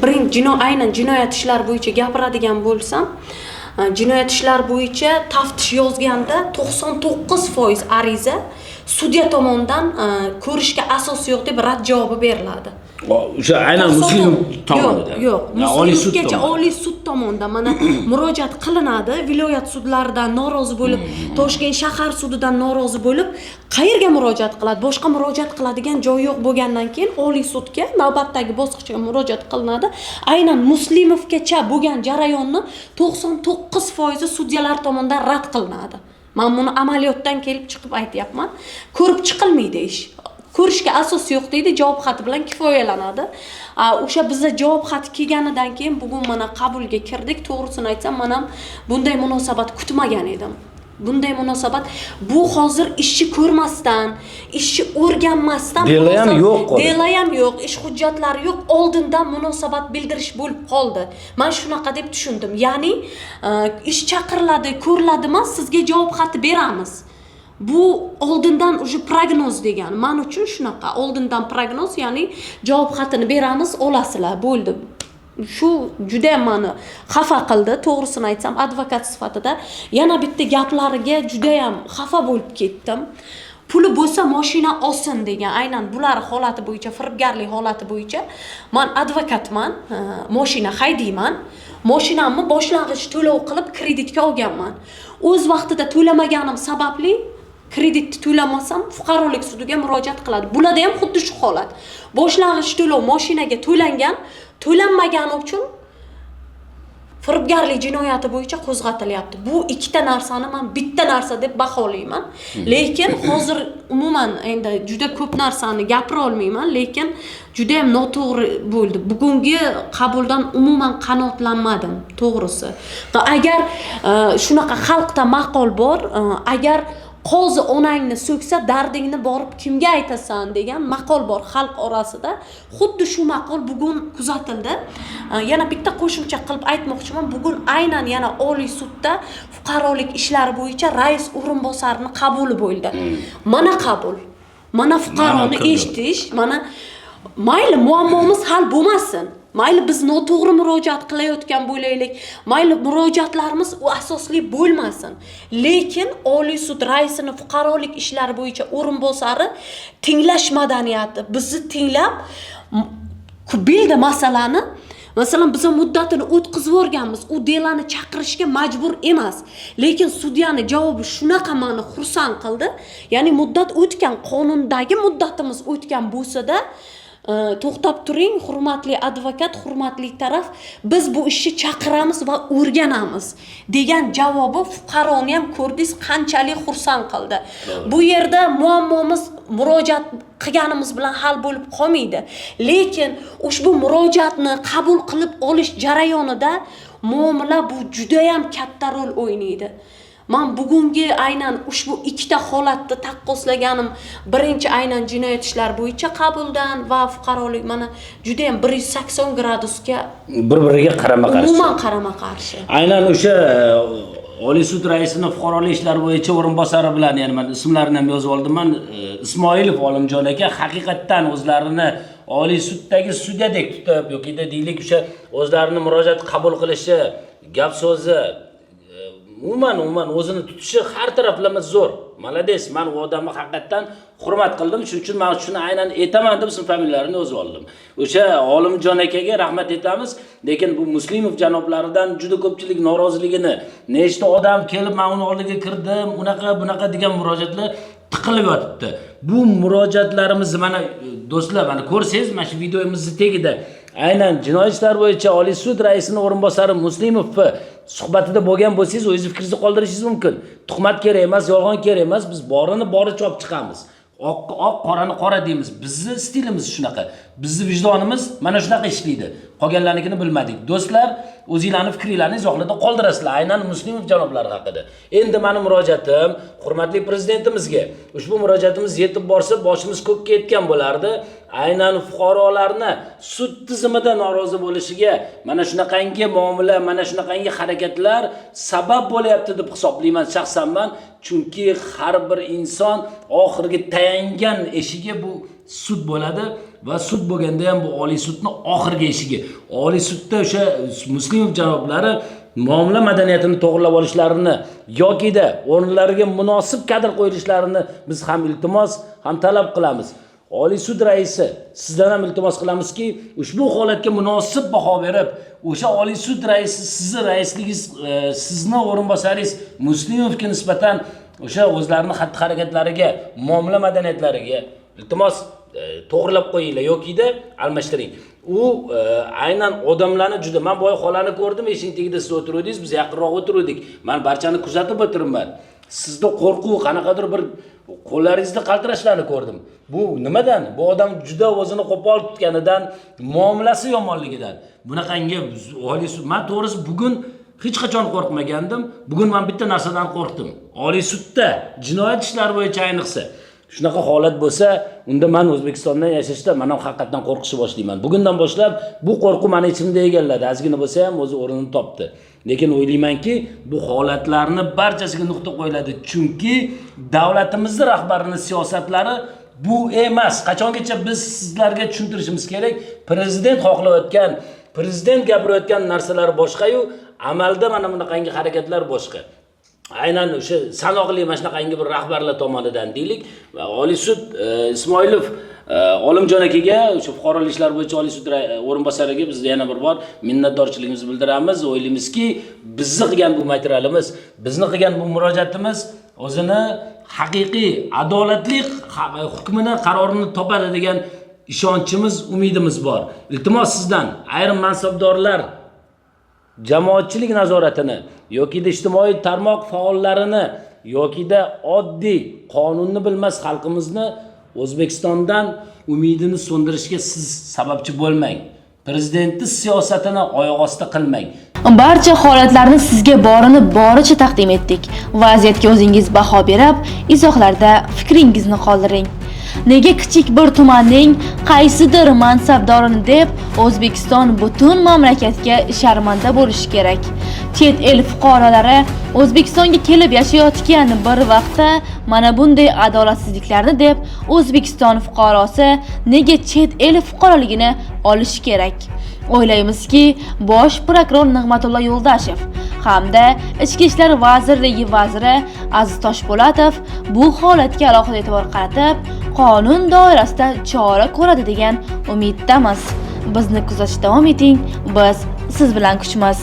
aynan jinoyat ishlari bo'yicha gapiradigan bo'lsam, jinoyat ishlari bo'yicha taftish yozganda 99% ariza sudya tomonidan ko'rishga asos yo'q deb rad javobi beriladi. O'sha aynan muslim tomonidan. Yo'q, Oliy sud tomonidan mana murojaat qilinadi, viloyat sudlaridan norozi bo'lib, Toshkent shahar sudidan norozi bo'lib, qayerga murojaat qiladi? Boshqa murojaat qiladigan joy yo'q bo'lgandan keyin Oliy sudga navbatdagi bosqichga murojaat qilinadi. Aynan Muslimovgacha bo'lgan jarayonni 99% sudyalar tomonidan rad qilinadi. Men buni amaliyotdan kelib chiqib aytyapman. Ko'rib chiqilmaydi ish. Ko'rishga asos yo'q deydi, javob xati bilan kifoyalanadi. O'sha bizga javob xati kelganidan keyin bugun mana qabulga kirdik. To'g'risini aytsam, men ham bunday munosabat kutmagan edim. Bunday munosabat bu hozir ishchi ko'rmasdan, ishchi o'rganmasdan, dela ham yo'q, ish hujjatlari yo'q, oldindan munosabat bildirish bo'lib qoldi. Men shunaqa deb tushundim. Ya'ni ish chaqiriladi, ko'riladi emas, sizga javob xati beramiz. Bu oldindan уже prognoz degan. Men uchun shunaqa, oldindan prognoz, ya'ni javob xatini beramiz, olasizlar, bo'ldi. Shu juda ham meni xafa qildi, to'g'risini aytsam, advokat sifatida yana bitta gaplariga juda ham xafa bo'lib ketdim. Puli bo'lsa mashina olsin degan, aynan bular holati bo'yicha, firibgarlik holati bo'yicha men advokatman, mashina haydayman. Mashinamni boshlang'ich to'lov qilib kreditga olganman. O'z vaqtida to'lamaganim sababli kreditni to'lamasam fuqarolik sudiga murojaat qiladi. Bularda ham xuddi shu holat. Boshlang'ich to'lov mashinaga to'langan, to'lanmagani uchun firibgarlik jinoyati bo'yicha qo'zg'atilyapti. Bu ikkita narsani men bitta narsa deb baholayman. Lekin hozir umuman endi juda ko'p narsani gapira olmayman, lekin juda ham noto'g'ri bo'ldi. Bugungi qabuldan umuman qanoatlanmadim, to'g'risi. Agar shunaqa xalqda maqol bor, agar qozi onangni so'ksa dardingni borib kimga aytasan degan maqol bor xalq orasida. Xuddi shu maqol bugun kuzatildi. Yana bitta qo'shimcha qilib aytmoqchiman. Bugun aynan yana Oliy sudda fuqarolik ishlari bo'yicha rais o'rinbosarining qabuli bo'ldi. Mana qabul. Mana fuqaroni eshitish, mana mayli muammomiz hal bo'lmasin. Mayli biz noto'g'ri murojaat qilayotgan bo'laylik, mayli murojaatlarimiz u asosli bo'lmasin. Lekin Oliy sud raisini fuqarolik ishlari bo'yicha o'rinbosari tinglash madaniyati, bizni tinglab bildi masalani. Masalan, biz muddatini o'tkazib o'rganmiz, u delani chaqirishga majbur emas. Lekin sudyani javobi shunaqa meni xursand qildi. Ya'ni muddat o'tgan, qonundagi muddatimiz o'tgan bo'lsa-da, to'xtab turing, hurmatli advokat, hurmatli taraf, biz bu ishni chaqiramiz va o'rganamiz degan javobi fuqaroni ham ko'rdingiz qanchalik xursand qildi. Bu yerda muammomiz murojaat qilganimiz bilan hal bo'lib qolmaydi. Lekin ushbu murojaatni qabul qilib olish jarayonida muomala bu juda ham katta rol o'ynaydi. Men bugungi aynan ushbu ikkita holatni taqqoslaganim, birinchi aynan jinoyat ishlari bo'yicha qabuldan va fuqarolik mana juda ham 180 gradusga bir-biriga qarama-qarshi. Umuman qarama-qarshi. Aynan o'sha Oliy sud raisining fuqarolik ishlari bo'yicha o'rinbosari bilan, ya'ni men ismlarini ham yozib oldim. Ismoilov Olimjon aka haqiqatdan o'zlarini Oliy suddagi sudyadek tutib yoki deylik o'sha o'zlarini murojaat qabul qilishi, gap so'zi, umuman o'zini tutishi har taraflama zo'r. Malades, men u odamni haqiqatdan hurmat qildim. Shuning uchun men shuni aynan aytaman deb ism familiyalarini yozib oldim. O'sha Olimjon akaga rahmat aytamiz, lekin bu Muslimov janoblaridan juda ko'pchilik noroziligini, nechta odam kelib men uni oldiga kirdim, bunaqa degan murojaatlar tiqilib yotibdi. Bu murojaatlarimizni mana do'stlar, mana ko'rsangiz, mana shu videomizni tagida aynan jinoiy ishlar bo'yicha Oliy sud raisining o'rinbosari Muslimov suhbatida bo'lgan bo'lsangiz, o'zingiz fikringizni qoldirishingiz mumkin. Tuhmat kerak emas, yolg'on kerak emas, biz borini boricha olib chiqamiz. Oq, qorani qora deymiz. Bizni stilimiz shunaqa. Bizni vijdonimiz mana shunaqa ishlaydi. Qolganlarnikini bilmadik. Do'stlar, o'zingizlarning fikringizni izohlarda qoldirasizlar, aynan Muslimov janoblari haqida. Endi meni murojaatim hurmatli prezidentimizga. Ushbu murojaatimiz yetib borsa, boshimiz ko'kka yetgan bo'lardi. Aynan fuqarolarni sud tizimida norozi bo'lishiga mana shunaqangi muomala, mana shunaqangi harakatlar sabab bo'lyapti deb hisoblayman shaxsan men. Chunki har bir inson oxirgi tayangan eshigi bu sud bo'ladi va sud bo'lganda ham bu Oliy sudning oxirgi eshigi. Oliy sudda o'sha Muslimov janoblari muomala madaniyatini to'g'rilab olishlarini yokida o'rinlariga munosib kadr qo'yilishlarini biz ham iltimos, ham talab qilamiz. Oliy sud raisi, sizdan ham iltimos qilamizki, ushbu holatga munosib baho berib, o'sha Oliy sud raisi sizni raisligingiz, sizni o'rinbosaringiz Muslimovga nisbatan o'sha o'zlarining xatti-harakatlariga, muomala madaniyatlariga iltimos to'g'rilab qo'yinglar yokida almashtiring. U aynan odamlarni juda, men boya xolani ko'rdim, eshik tagida siz o'tiruvdingiz, biz yaqinroq o'tiruvdik. Men barchani kuzatib o'tiribman. Sizda qo'rquv, qanaqadir bir qo'llaringizda qaltirashlarni ko'rdim. Bu nimadan? Bu odam juda o'zini qo'pol tutganidan, muomalasi yomonligidan. Bunaqangi Oliy sud, men to'g'risi bugun hech qachon qo'rqmagandim. Bugun men bitta narsadan qo'rqdim. Oliy sudda jinoyat ishlari bo'yicha ayniqsa shunaqa holat bo'lsa, unda men O'zbekistonda yashashda men ham haqiqatan qo'rqishni boshlayman. Bugundan boshlab bu qo'rquv meni ichimda egalladi. Ozgina bo'lsa ham o'z o'rnini topdi. Lekin o'ylaymanki, bu holatlarni barchasiga nuqta qo'yiladi. Chunki davlatimizning rahbarining siyosatlari bu emas. Qachongacha biz sizlarga tushuntirishimiz kerak. Prezident xohlayotgan, prezident gapirayotgan narsalar boshqa-yu, amalda mana bunaqangi harakatlar boshqa. Aynan o'sha sanoqli mana shunaqangi bir rahbarlar tomonidan deylik, Oliy sud Ismoilov Olimjon akaga, o'sha fuqarolik ishlari bo'yicha Oliy sud o'rinbosariga biz yana bir bor minnatdorchiligimizni bildiramiz. O'ylaymizki, bizni qilgan bu materialimiz, bizni qilgan bu murojaatimiz o'zini haqiqiy adolatli hukmini, qarorini topadi degan ishonchimiz, umidimiz bor. Iltimos sizdan ayrim mansabdorlar jamoatchilik nazoratini yoki ijtimoiy tarmoq faollarini yoki oddiy qonunni bilmas xalqimizni O'zbekistondan umidini so'ndirishga siz sababchi bo'lmang. Prezidentning siyosatini oyoq osti qilmang. Barcha holatlarni sizga boricha taqdim etdik. Vaziyatga o'zingiz baho berib, izohlarda fikringizni qoldiring. Nega kichik bir tumanning qaysidir mansabdorini deb O'zbekiston butun mamlakatga sharmanda bo'lishi kerak? Chet el fuqarolari O'zbekistonga kelib yashayotgan bir vaqtda mana bunday adolatsizliklarni deb O'zbekiston fuqarosi nega chet el fuqaroligini olishi kerak? O'ylaymizki, bosh prokuror Nig'matullo Yo'ldashev hamda Ichki ishlar vazirligi vaziri Aziz Toshpo'latov bu holatga alohida e'tibor qaratib, qonun doirasida chora ko'radi degan umiddamiz. Bizni kuzatishda davom eting. Biz siz bilan kuchmiz.